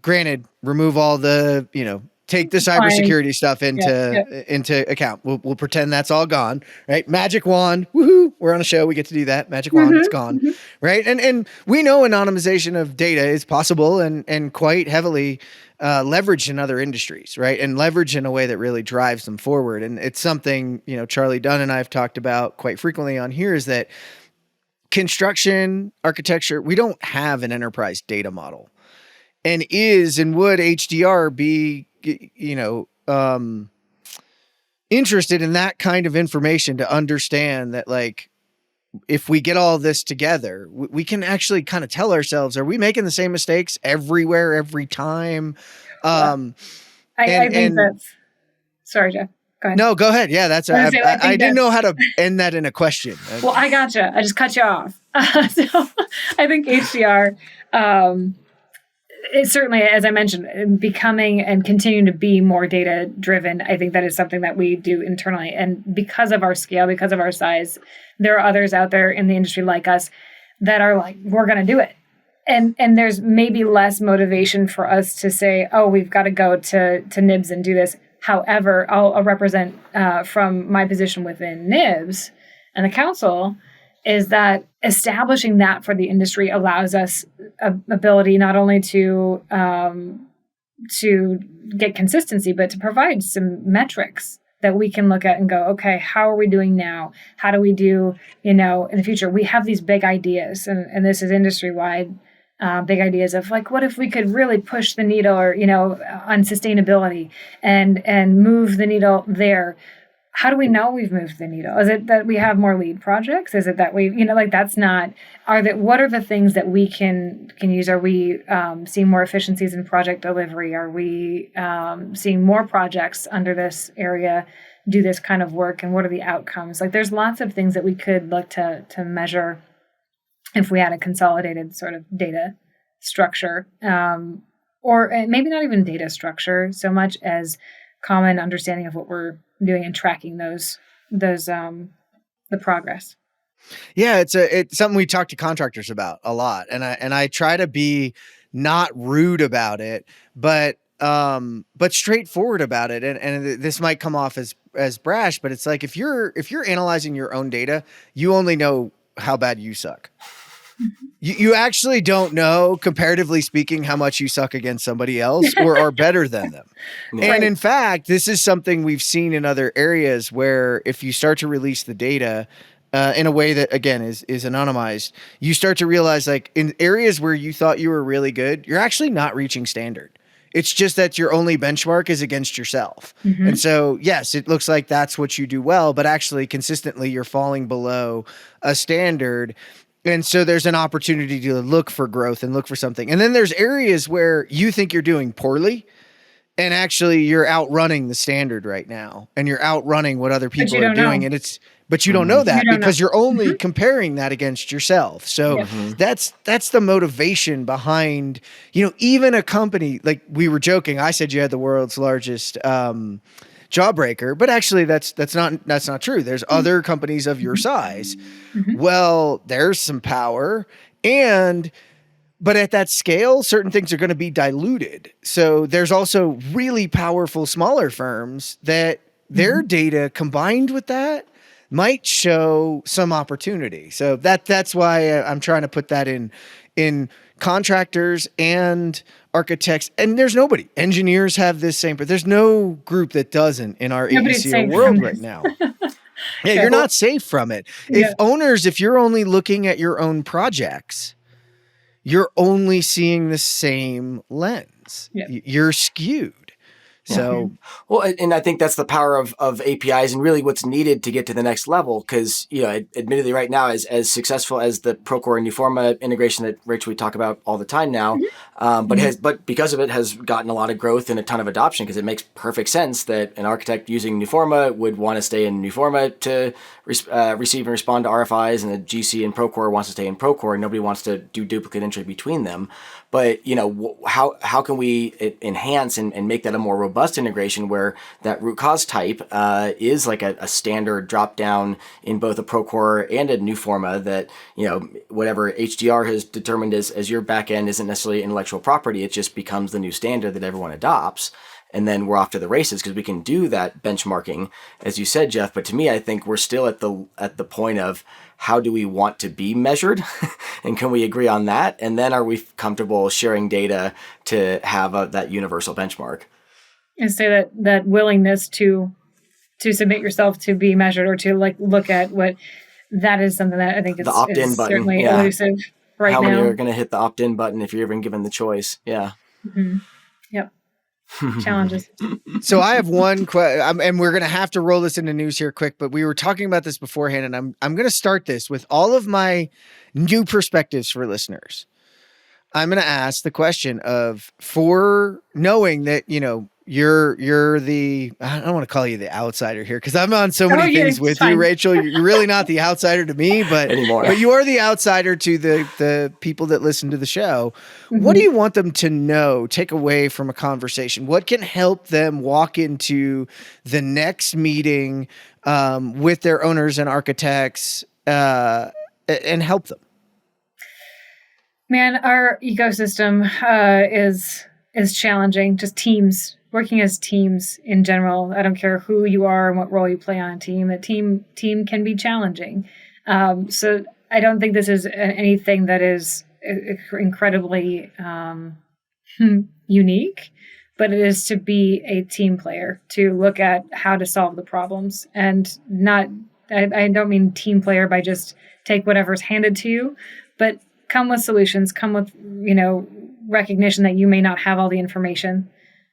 Granted, remove all the take the cybersecurity stuff into account. We'll pretend that's all gone, right? Magic wand, woohoo! We're on a show, we get to do that. Magic wand, it's gone, right? And we know anonymization of data is possible and quite heavily leveraged in other industries, right? And leveraged in a way that really drives them forward. And it's something Charlie Dunn and I have talked about quite frequently on here, is that construction, architecture, we don't have an enterprise data model. And would HDR be, interested in that kind of information to understand that, like, if we get all this together, we can actually kind of tell ourselves, are we making the same mistakes everywhere, every time? I think that's, sorry, Jeff. Go ahead. No, go ahead. Yeah, that's, I didn't know how to end that in a question. Well, I gotcha. I just cut you off. So I think HDR, it's certainly, as I mentioned, becoming and continuing to be more data driven. I think that is something that we do internally. And because of our scale, because of our size, there are others out there in the industry like us that are like, we're going to do it. And there's maybe less motivation for us to say, oh, we've got to go to NIBS and do this. However, I'll represent from my position within NIBS and the council, is that establishing that for the industry allows us ability not only to get consistency, but to provide some metrics that we can look at and go, okay, how are we doing now? How do we do, in the future? We have these big ideas, and this is industry-wide, big ideas of like, what if we could really push the needle or, on sustainability and move the needle there? how do we know we've moved the needle? Is it that we have more lead projects? Is it that we, like that's not, what are the things that we can use? Are we seeing more efficiencies in project delivery? Are we seeing more projects under this area do this kind of work? And what are the outcomes? Like there's lots of things that we could look to measure if we had a consolidated sort of data structure, or maybe not even data structure so much as common understanding of what we're doing and tracking the progress. Yeah, it's something we talk to contractors about a lot, and I try to be not rude about it, but straightforward about it. And this might come off as brash, but it's like if you're analyzing your own data, you only know how bad you suck. You actually don't know, comparatively speaking, how much you suck against somebody else or are better than them. Yeah. And in fact, this is something we've seen in other areas where if you start to release the data in a way that, again, is anonymized, you start to realize, like, in areas where you thought you were really good, you're actually not reaching standard. It's just that your only benchmark is against yourself. Mm-hmm. And so, yes, it looks like that's what you do well, but actually consistently you're falling below a standard. And so there's an opportunity to look for growth and look for something. And then there's areas where you think you're doing poorly and actually you're outrunning the standard right now and you're outrunning what other people are doing. Know. And but you don't know that because you're only mm-hmm. comparing that against yourself. So mm-hmm. that's the motivation behind, even a company, like we were joking. I said you had the world's largest jawbreaker, but actually that's not true. There's other companies of your size. Mm-hmm. Well, there's some power, but at that scale, certain things are going to be diluted. So there's also really powerful smaller firms that their data combined with that might show some opportunity. So that's why I'm trying to put that in contractors and architects. And there's nobody. Engineers have this same, but there's no group that doesn't in our AECO world right now. Yeah, you're not safe from it. Yeah. If you're only looking at your own projects, you're only seeing the same lens. Yeah. You're skewed. So, well, and I think that's the power of APIs and really what's needed to get to the next level. Because admittedly, right now, as successful as the Procore and Nuforma integration that Rachel we talk about all the time now, but because of it has gotten a lot of growth and a ton of adoption. Because it makes perfect sense that an architect using Nuforma would want to stay in Nuforma to receive and respond to RFIs, and the GC in Procore wants to stay in Procore, and nobody wants to do duplicate entry between them. But how can we enhance and make that a more robust integration where that root cause type is like a standard drop down in both a Procore and a Nuforma that whatever HDR has determined as your backend isn't necessarily intellectual property. It just becomes the new standard that everyone adopts. And then we're off to the races because we can do that benchmarking, as you said, Jeff. But to me, I think we're still at the point of how do we want to be measured, and can we agree on that? And then are we comfortable sharing data to have that universal benchmark? And say that willingness to submit yourself to be measured or to look at what that is something that I think the opt-in is button, certainly elusive right now. How many now. are going to hit the opt-in button if you're even given the choice? Yeah. Mm-hmm. Yep. Challenges. So I have one question, and we're going to have to roll this into news here quick, but we were talking about this beforehand, and I'm going to start this with all of my new perspectives for listeners. I'm going to ask the question of, for knowing that, you're the, I don't want to call you the outsider here because I'm on so many things with you, Rachel. You're really not the outsider to me, but anymore. But you are the outsider to the people that listen to the show. Mm-hmm. What do you want them to know, take away from a conversation? What can help them walk into the next meeting with their owners and architects and help them? Man, our ecosystem is challenging. Just teams. Working as teams in general, I don't care who you are and what role you play on a team. A team can be challenging. So I don't think this is anything that is incredibly unique, but it is to be a team player, to look at how to solve the problems, and not. I don't mean team player by just take whatever's handed to you, but come with solutions. Come with recognition that you may not have all the information.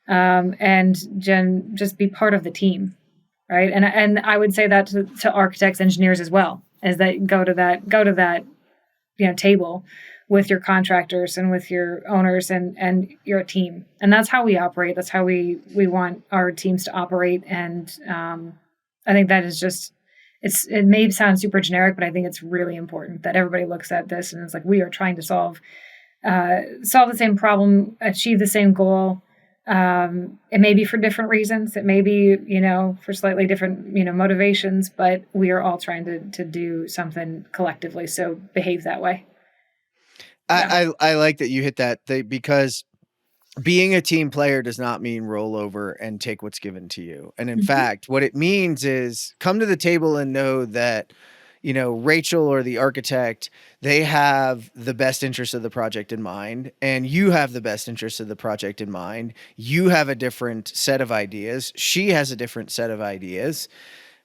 And just be part of the team. right? And I would say that to architects, engineers as well, is that go to that table with your contractors and with your owners and your team. And that's how we operate. That's how we want our teams to operate. And I think that is just, it may sound super generic, but I think it's really important that everybody looks at this and it's like, we are trying to solve the same problem, achieve the same goal. It may be for different reasons. It may be, for slightly different, motivations, but we are all trying to do something collectively. So behave that way. I like that you hit that because being a team player does not mean roll over and take what's given to you. And in fact, what it means is come to the table and know that, Rachel or the architect, they have the best interest of the project in mind, and you have the best interest of the project in mind. You have a different set of ideas. She has a different set of ideas.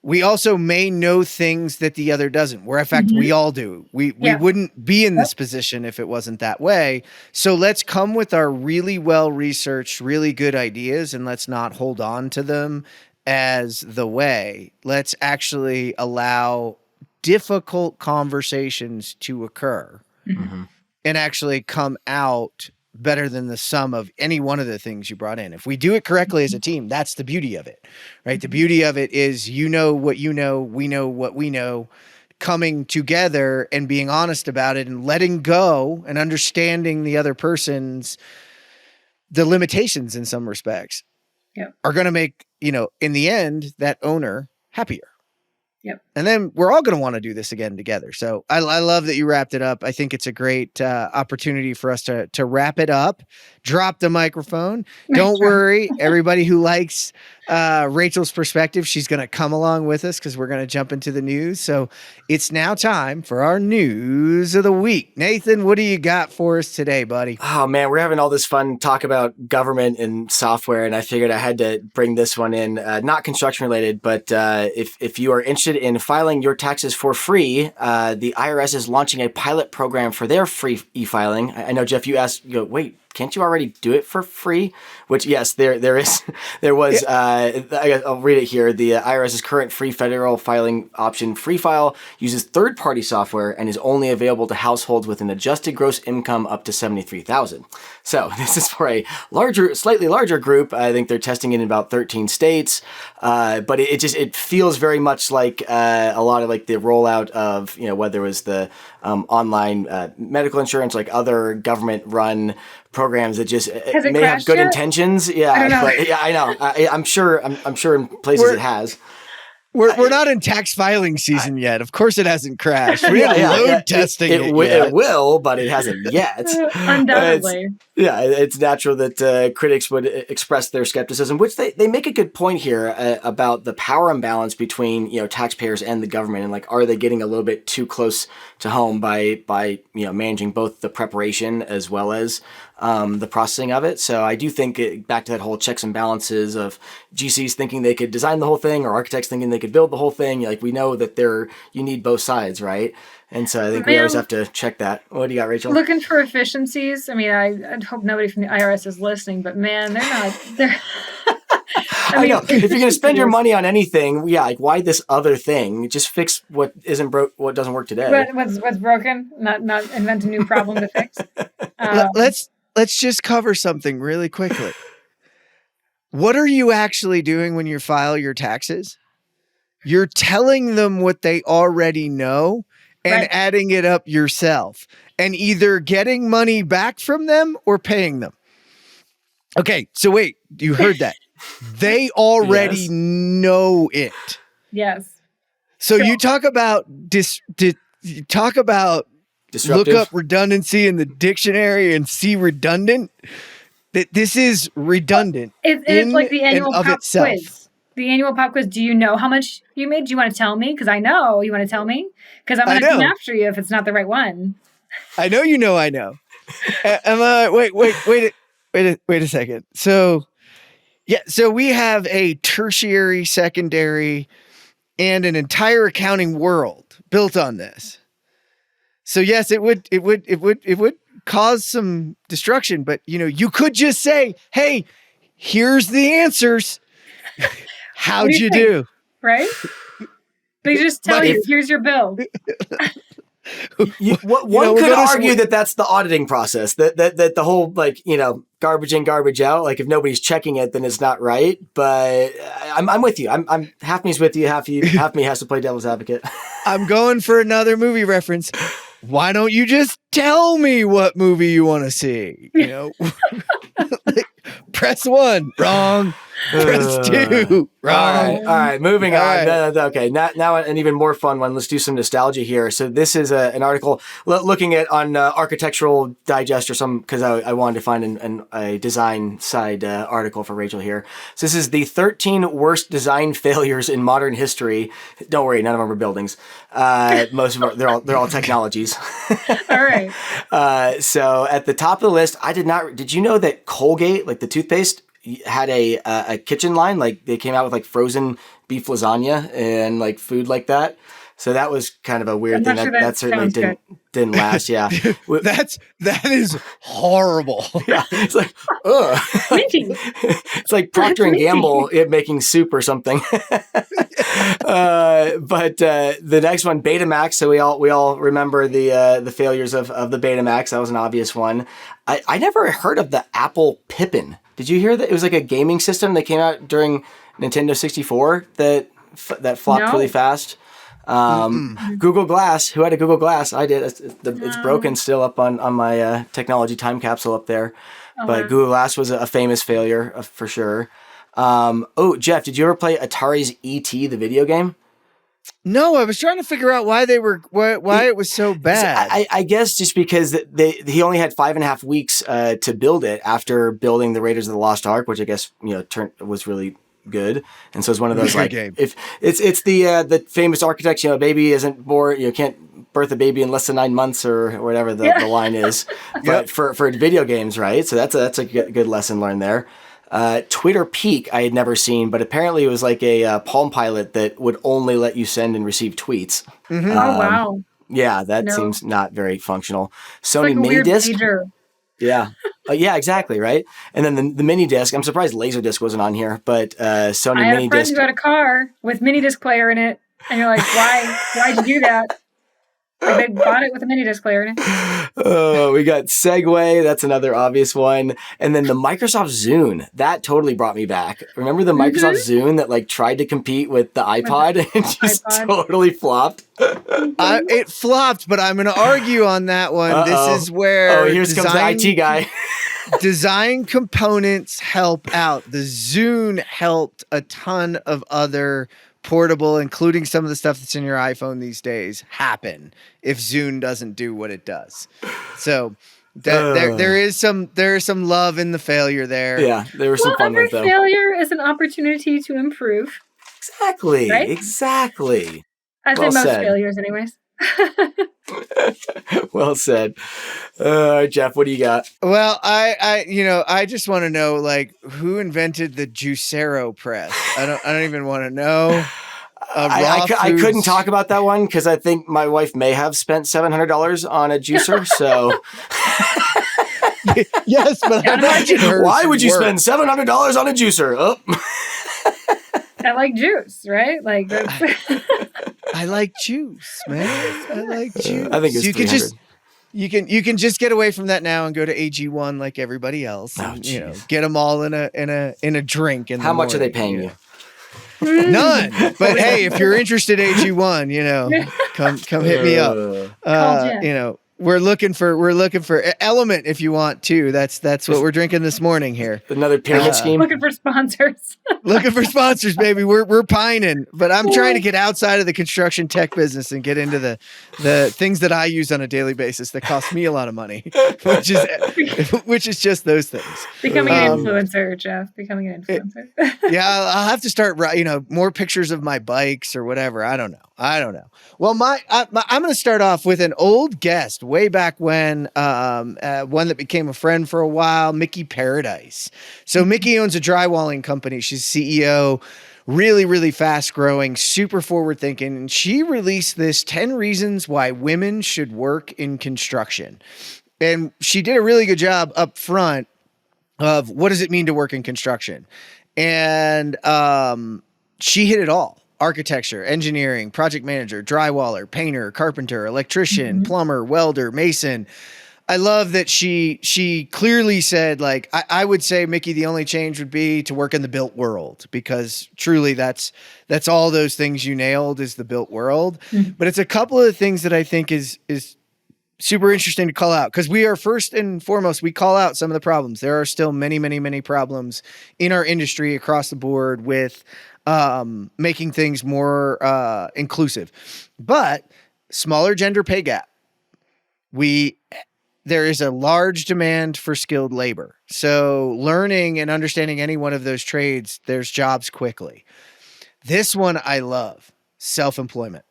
We also may know things that the other doesn't, where in fact we all do. We wouldn't be in this position if it wasn't that way. So let's come with our really well-researched, really good ideas, and let's not hold on to them as the way. Let's actually allow difficult conversations to occur and actually come out better than the sum of any one of the things you brought in. If we do it correctly as a team, that's the beauty of it, right? The beauty of it is what we know what we know, coming together and being honest about it and letting go and understanding the other person's the limitations in some respects are going to make, in the end, that owner happier. Yep. And then we're all going to want to do this again together. So I love that you wrapped it up. I think it's a great opportunity for us to wrap it up, drop the microphone. Don't worry, everybody who likes Rachel's perspective, she's going to come along with us because we're going to jump into the news. So it's now time for our news of the week. Nathan, what do you got for us today, buddy? Oh man, we're having all this fun talk about government and software, and I figured I had to bring this one in. Not construction related, but if you are interested in filing your taxes for free, the IRS is launching a pilot program for their free e-filing. I know, Jeff, you asked, wait, can't you already do it for free? Which, yes, there was. I'll read it here. The IRS's current free federal filing option, Free File, uses third-party software and is only available to households with an adjusted gross income up to $73,000. So this is for a slightly larger group. I think they're testing it in about 13 states. But it feels very much like a lot of like the rollout of whether it was the online medical insurance, like other government-run programs that just may have good intentions. Yeah, but yeah, I know. I'm sure in places it has. We're not in tax filing season yet. Of course, it hasn't crashed. We haven't load testing it yet. It will, but it hasn't yet. Undoubtedly. It's natural that critics would express their skepticism, which they make a good point here about the power imbalance between taxpayers and the government, and like, are they getting a little bit too close to home by managing both the preparation as well as the processing of it. So I do think back to that whole checks and balances of GCs thinking they could design the whole thing or architects thinking they could build the whole thing. Like, we know that you need both sides, right? And so I think we always have to check that. What do you got, Rachel? Looking for efficiencies. I mean, I hope nobody from the IRS is listening, but man, they're not. I know. If you're going to spend your money on anything, like, why this other thing? Just fix what isn't broke, what doesn't work today. What's broken? Not invent a new problem to fix. Let's just cover something really quickly. What are you actually doing when you file your taxes? You're telling them what they already know and adding it up yourself and either getting money back from them or paying them. Okay, so wait, you heard that. They already know it. Yes. So you talk about disruptive. Look up redundancy in the dictionary and see redundant. That this is redundant. It's like the annual pop itself. quiz. The annual pop quiz. Do you know how much you made? Do you want to tell me? Because I know you want to tell me. Because I'm going to come after you if it's not the right one. I know you know. I know. Wait a second. So, so we have a tertiary, secondary, and an entire accounting world built on this. So yes, it would cause some destruction, but you could just say, "Hey, here's the answers. How'd you do?" right? They just tell you, here's your bill. One could argue that that's the auditing process, that the whole, like, garbage in, garbage out. Like, if nobody's checking it, then it's not right. But I'm with you. I'm half me's with you, half me has to play devil's advocate. I'm going for another movie reference. Why don't you just tell me what movie you want to see? Like, press 1, wrong. Press 2, wrong. All right, moving on. Right. No, okay, now an even more fun one. Let's do some nostalgia here. So this is an article looking at on Architectural Digest or some, because I wanted to find a design side article for Rachel here. So this is the 13 worst design failures in modern history. Don't worry, none of them are buildings. Most of them they're all technologies. All right. So at the top of the list, did you know that Colgate, like the toothpaste, had a kitchen line? Like, they came out with like frozen beef lasagna and like food like that. So that was kind of a weird thing. That certainly didn't last. Yeah. that is horrible. Yeah. It's like, ugh. It's like Procter and Gamble making soup or something. But the next one, Betamax. So we all remember the failures of the Betamax. That was an obvious one. I never heard of the Apple Pippin. Did you hear that? It was like a gaming system that came out during Nintendo 64 that flopped really fast. Google Glass. Who had a Google Glass? I did. It's broken still up on my technology time capsule up there. But Google Glass was a famous failure for sure. Jeff, did you ever play Atari's E.T., the video game? No, I was trying to figure out why it was so bad. I guess just because he only had 5.5 weeks to build it after building the Raiders of the Lost Ark, which I guess was really good. And so it's one of those like game. If it's the famous architects, baby isn't born, can't birth a baby in less than 9 months or whatever the line is. But for video games, right? So that's a good lesson learned there. Twitter Peak I had never seen, but apparently it was like a Palm Pilot that would only let you send and receive tweets. Mm-hmm. Wow. Yeah, that seems not very functional. Sony mini disc. Yeah. Yeah, exactly, right? And then the mini disc, I'm surprised Laserdisc wasn't on here, but Sony mini disc. I had a friend who had a car with mini disc player in it, and you're like, why'd you do that? Like, they bought it with a mini disc player in it. We got Segway. That's another obvious one. And then the Microsoft Zune. That totally brought me back. Remember the Microsoft Zune that like tried to compete with the iPod and just totally flopped? It flopped, but I'm going to argue on that one. Uh-oh. This is where here comes the IT guy. Design components help out. The Zune helped a ton of other portable, including some of the stuff that's in your iPhone these days, happen if Zune doesn't do what it does. So there is some love in the failure there. Yeah, there was some fun with them. Every failure is an opportunity to improve. Exactly. Right? Exactly. I'd say most failures, anyways. Well said. Jeff, what do you got? Well, I just want to know, like, who invented the Juicero press? I don't even want to know. I couldn't talk about that one because I think my wife may have spent $700 on a juicer. So yes, but I imagine hers. Why would you spend $700 on a juicer? Oh. I like juice, right? Like that's I like juice, man. I like juice. I think it's you can just get away from that now and go to AG1 like everybody else. And, get them all in a drink. How much are they paying you? None. But hey, if you're interested, AG1, come hit me up. We're looking for Element if you want to. That's what we're drinking this morning here. Another pyramid scheme. Looking for sponsors. Looking for sponsors, baby. We're pining, but I'm trying to get outside of the construction tech business and get into the things that I use on a daily basis that cost me a lot of money, which is just those things. Becoming an influencer, Jeff. Becoming an influencer. Yeah, I'll have to start. More pictures of my bikes or whatever. I don't know. Well, I'm going to start off with an old guest way back when, one that became a friend for a while, Mickey Paradise. So Mickey owns a drywalling company. She's CEO, really, really fast growing, super forward thinking. And she released this 10 reasons why women should work in construction. And she did a really good job up front of what does it mean to work in construction. And she hit it all. architecture, engineering, project manager, drywaller, painter, carpenter, electrician, Mhm. plumber, welder, mason. I love that she clearly said, like, I would say, Mickey, the only change would be to work in the built world, because truly that's all those things you nailed is the built world. Mhm. But it's a couple of things that I think is super interesting to call out, because we are, first and foremost, we call out some of the problems. There are still many, many, many problems in our industry across the board with making things more inclusive, but smaller gender pay gap. There is a large demand for skilled labor. So learning and understanding any one of those trades, there's jobs quickly. This one I love, self-employment.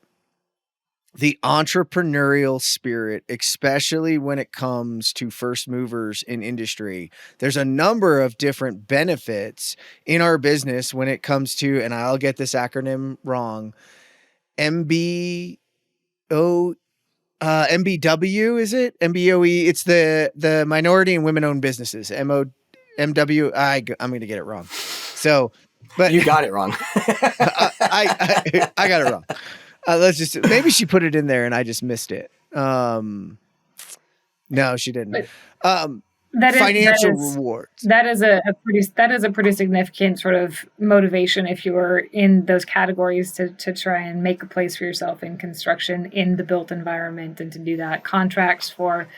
The entrepreneurial spirit, especially when it comes to first movers in industry. There's a number of different benefits in our business when it comes to, and I'll get this acronym wrong, MBO MBW, is it? MBOE. It's the minority and women owned businesses. MW. I'm going to get it wrong. So, but You got it wrong. I got it wrong. Let's just, maybe she put it in there and I just missed it. No, she didn't. Financial rewards. That is a pretty significant sort of motivation if you were in those categories to try and make a place for yourself in construction in the built environment, and to do that. Contracts for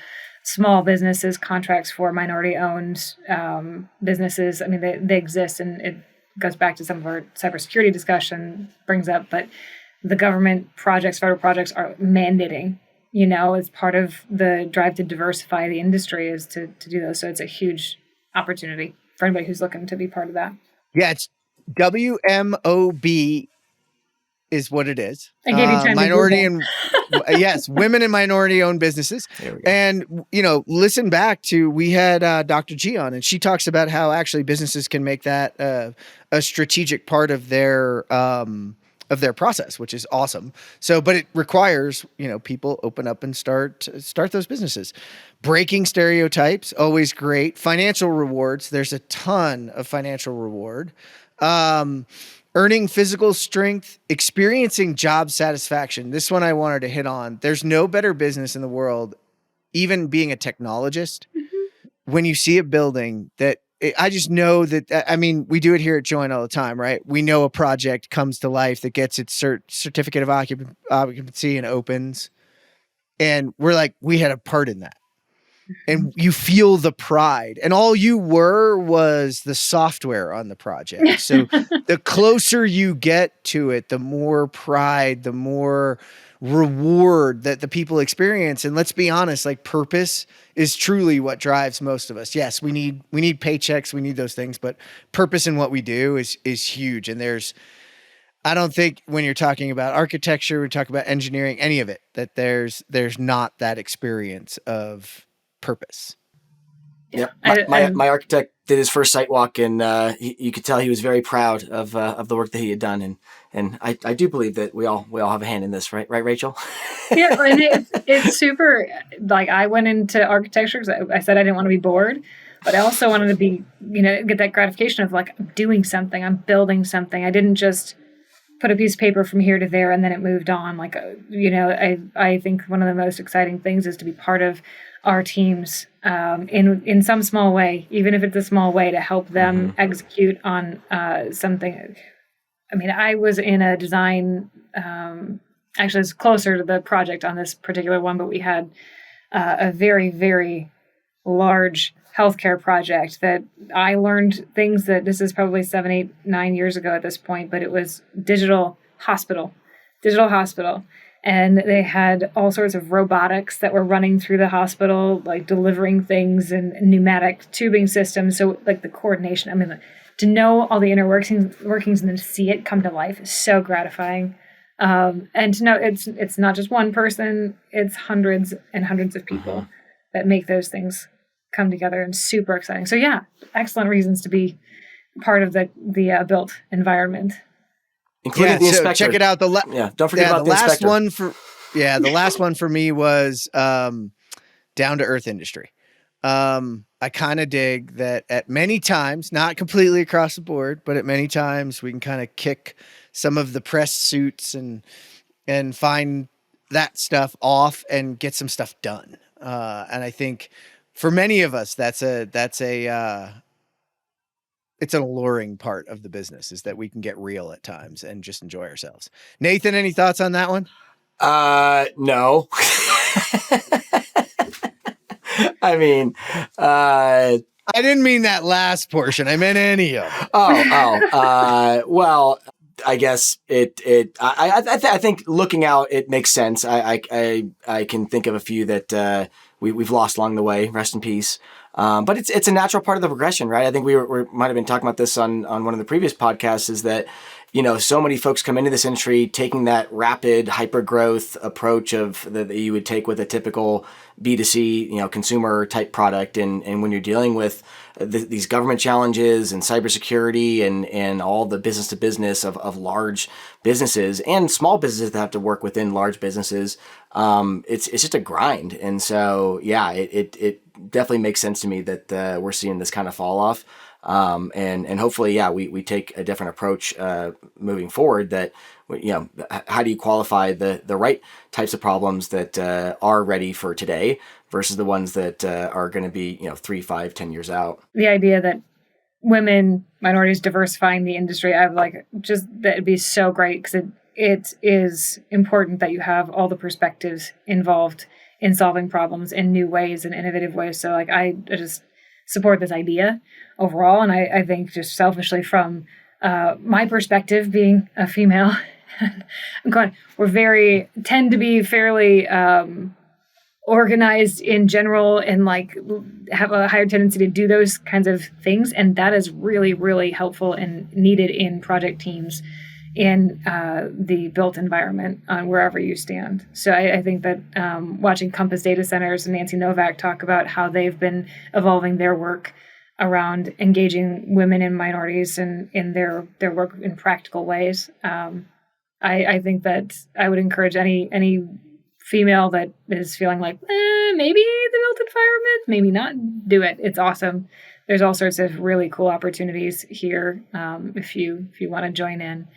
small businesses, contracts for minority owned businesses. I mean, they exist, and it goes back to some of our cybersecurity discussion brings up, but the government projects, federal projects are mandating, as part of the drive to diversify the industry is to do those. So it's a huge opportunity for anybody who's looking to be part of that. Yeah, it's WMOB is what it is. I gave you time minority and yes, women and minority owned businesses. And, listen back to, we had Dr. G on, and she talks about how actually businesses can make that a strategic part of their process, which is awesome. So, but it requires, people open up and start those businesses. Breaking stereotypes, always great. Financial rewards, there's a ton of financial reward. Earning physical strength, experiencing job satisfaction. This one I wanted to hit on. There's no better business in the world, even being a technologist, when you see a building that, I just know that, I mean, we do it here at Joint all the time, right? We know a project comes to life that gets its certificate of occupancy and opens. And we're like, we had a part in that. And you feel the pride. And all you were was the software on the project. So the closer you get to it, the more pride, the more reward that the people experience. And let's be honest, like, purpose is truly what drives most of us. Yes, we need paychecks, we need those things, but purpose in what we do is huge. And I don't think when you're talking about architecture, we talk about engineering, any of it, that there's not that experience of purpose. Yeah, my architect did his first site walk, and you could tell he was very proud of the work that he had done, and I do believe that we all have a hand in this, right, Rachel? Yeah, and it's super. Like, I went into architecture because I said I didn't want to be bored, but I also wanted to be, get that gratification of, like, I'm doing something, I'm building something. I didn't just put a piece of paper from here to there and then it moved on. Like, I think one of the most exciting things is to be part of our teams in some small way, even if it's a small way, to help them execute on something. I mean, I was in a design, actually it's closer to the project on this particular one, but we had a very, very large healthcare project that I learned things that, this is probably 7, 8, 9 years ago at this point, but it was digital hospital. And they had all sorts of robotics that were running through the hospital, like delivering things, and pneumatic tubing systems. So, like, the coordination, I mean, to know all the inner workings and then to see it come to life is so gratifying. And to know it's not just one person, it's hundreds and hundreds of people that make those things come together, and super exciting. So yeah, excellent reasons to be part of the built environment. Including the inspector. Check it out. Don't forget about the inspector. The last one for me was down to earth industry. I kind of dig that at many times, not completely across the board, but at many times we can kind of kick some of the press suits and find that stuff off and get some stuff done. And I think for many of us, it's an alluring part of the business, is that we can get real at times and just enjoy ourselves. Nathan, any thoughts on that one? No. I mean, I didn't mean that last portion. I meant any of it. Well, I guess I think looking out, it makes sense. I can think of a few that we've lost along the way. Rest in peace. But it's a natural part of the progression, right? I think we might have been talking about this on one of the previous podcasts, is that, so many folks come into this industry taking that rapid hyper growth approach that you would take with a typical B2C, consumer type product. And when you're dealing with these government challenges and cybersecurity and all the business to business of large businesses and small businesses that have to work within large businesses, it's just a grind. And so, yeah, it definitely makes sense to me that we're seeing this kind of fall off. And hopefully, yeah, we take a different approach moving forward. That, how do you qualify the right types of problems that are ready for today versus the ones that are going to be 3, 5, 10 years out. The idea that women, minorities diversifying the industry, that'd be so great, because it is important that you have all the perspectives involved in solving problems in new ways and innovative ways. So I just support this idea overall. And I think just selfishly from my perspective, being a female, we tend to be fairly organized in general and have a higher tendency to do those kinds of things. And that is really, really helpful and needed in project teams in the built environment on wherever you stand. So I think that watching Compass Data Centers and Nancy Novak talk about how they've been evolving their work around engaging women and minorities in their work in practical ways. I think that I would encourage any female that is feeling like, maybe the built environment, maybe not, do it. It's awesome. There's all sorts of really cool opportunities here if you want to join in.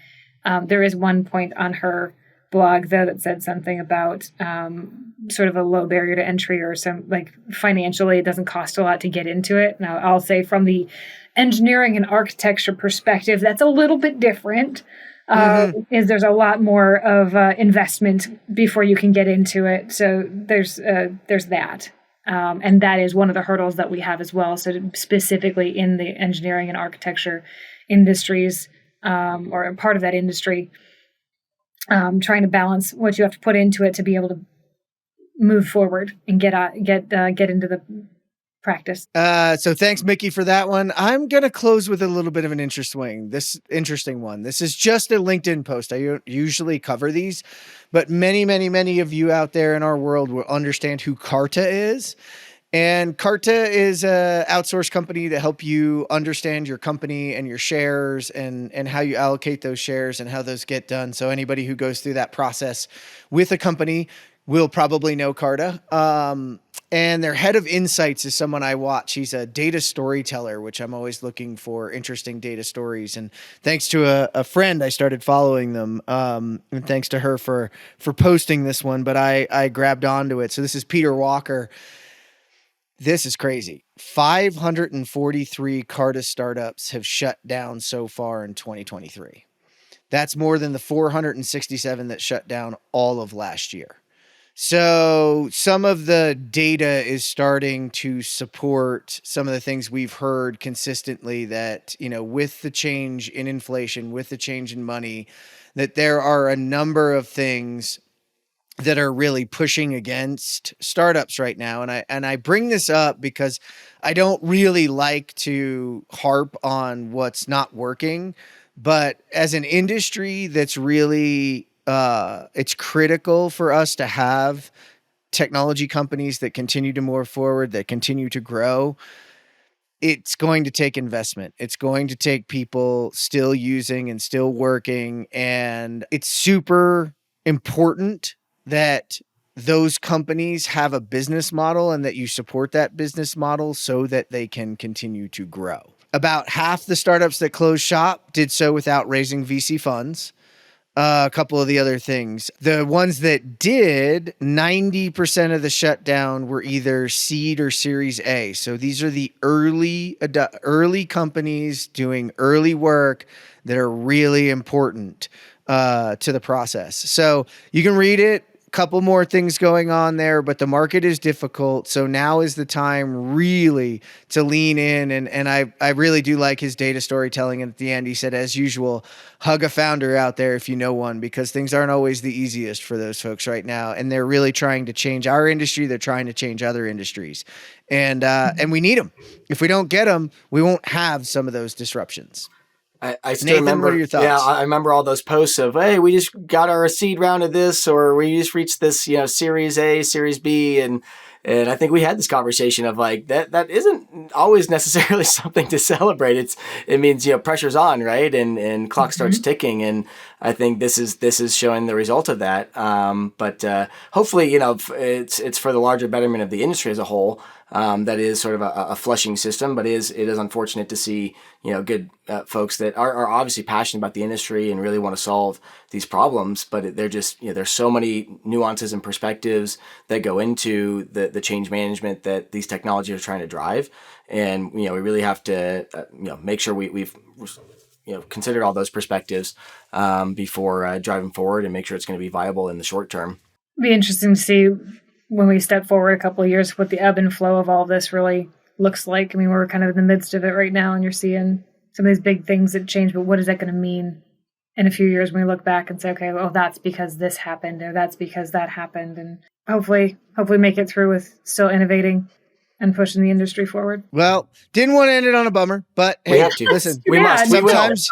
There is one point on her blog, though, that said something about sort of a low barrier to entry, or some financially, it doesn't cost a lot to get into it. Now, I'll say from the engineering and architecture perspective, that's a little bit different. Is there's a lot more of investment before you can get into it. So there's that. And that is one of the hurdles that we have as well. So specifically in the engineering and architecture industries, or a part of that industry, trying to balance what you have to put into it to be able to move forward and get into the practice. So thanks, Mickey, for that one. I'm going to close with a little bit of an interesting one. This is just a LinkedIn post. I don't usually cover these, but many of you out there in our world will understand who Carta is. And Carta is an outsourced company to help you understand your company and your shares and how you allocate those shares and how those get done. So anybody who goes through that process with a company will probably know Carta. And their head of insights is someone I watch. He's a data storyteller, which I'm always looking for interesting data stories. And thanks to a friend, I started following them. And thanks to her for posting this one, but I grabbed onto it. So this is Peter Walker. This is crazy. 543 Carta startups have shut down so far in 2023. That's more than the 467 that shut down all of last year. So some of the data is starting to support some of the things we've heard consistently, that, with the change in inflation, with the change in money, that there are a number of things that are really pushing against startups right now. And I bring this up because I don't really like to harp on what's not working, but as an industry that's really, it's critical for us to have technology companies that continue to move forward, that continue to grow. It's going to take investment. It's going to take people still using and still working. And it's super important that those companies have a business model and that you support that business model so that they can continue to grow. About half the startups that closed shop did so without raising VC funds. A couple of the other things. The ones that did, 90% of the shutdown were either seed or Series A. So these are the early companies doing early work that are really important to the process. So you can read it. Couple more things going on there, but the market is difficult. So now is the time really to lean in. And I really do like his data storytelling. And at the end, he said, as usual, hug a founder out there if you know one, because things aren't always the easiest for those folks right now. And they're really trying to change our industry. They're trying to change other industries. And we need them. If we don't get them, we won't have some of those disruptions. I still Nathan, remember. what are your thoughts? Yeah, I remember all those posts of, hey, we just got our seed round of this, or we just reached this, Series A, Series B, and I think we had this conversation of like that isn't always necessarily something to celebrate. It means pressure's on, right, and clock starts ticking, and I think this is showing the result of that. But hopefully, it's for the larger betterment of the industry as a whole. That is sort of a flushing system, but it is unfortunate to see good folks that are obviously passionate about the industry and really want to solve these problems, but they're just there's so many nuances and perspectives that go into the change management that these technologies are trying to drive, and we really have to make sure we've considered all those perspectives before driving forward and make sure it's going to be viable in the short term. Be interesting to see when we step forward a couple of years what the ebb and flow of all of this really looks like. I mean, we're kind of in the midst of it right now, and you're seeing some of these big things that change, but what is that going to mean in a few years when we look back and say, okay, well, that's because this happened, or that's because that happened, and hopefully make it through with still innovating and pushing the industry forward. Well, didn't want to end it on a bummer, but hey, we have to. Listen, we must.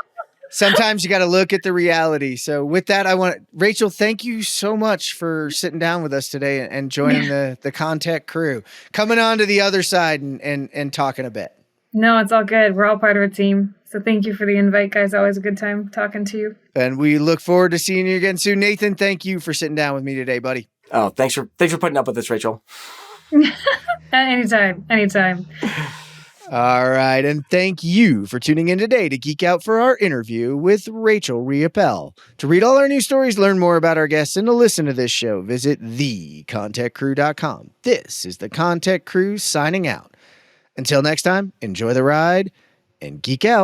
Sometimes you got to look at the reality. So with that, Rachel, thank you so much for sitting down with us today and joining the ConTech crew, coming on to the other side and talking a bit. No, it's all good. We're all part of a team. So thank you for the invite, guys. Always a good time talking to you. And we look forward to seeing you again soon. Nathan, thank you for sitting down with me today, buddy. Oh, thanks for putting up with this, Rachel. Anytime. All right. And thank you for tuning in today to geek out for our interview with Rachel Riopel. To read all our news stories, learn more about our guests, and to listen to this show, visit thecontechcrew.com. This is the ConTech Crew signing out. Until next time, enjoy the ride and geek out.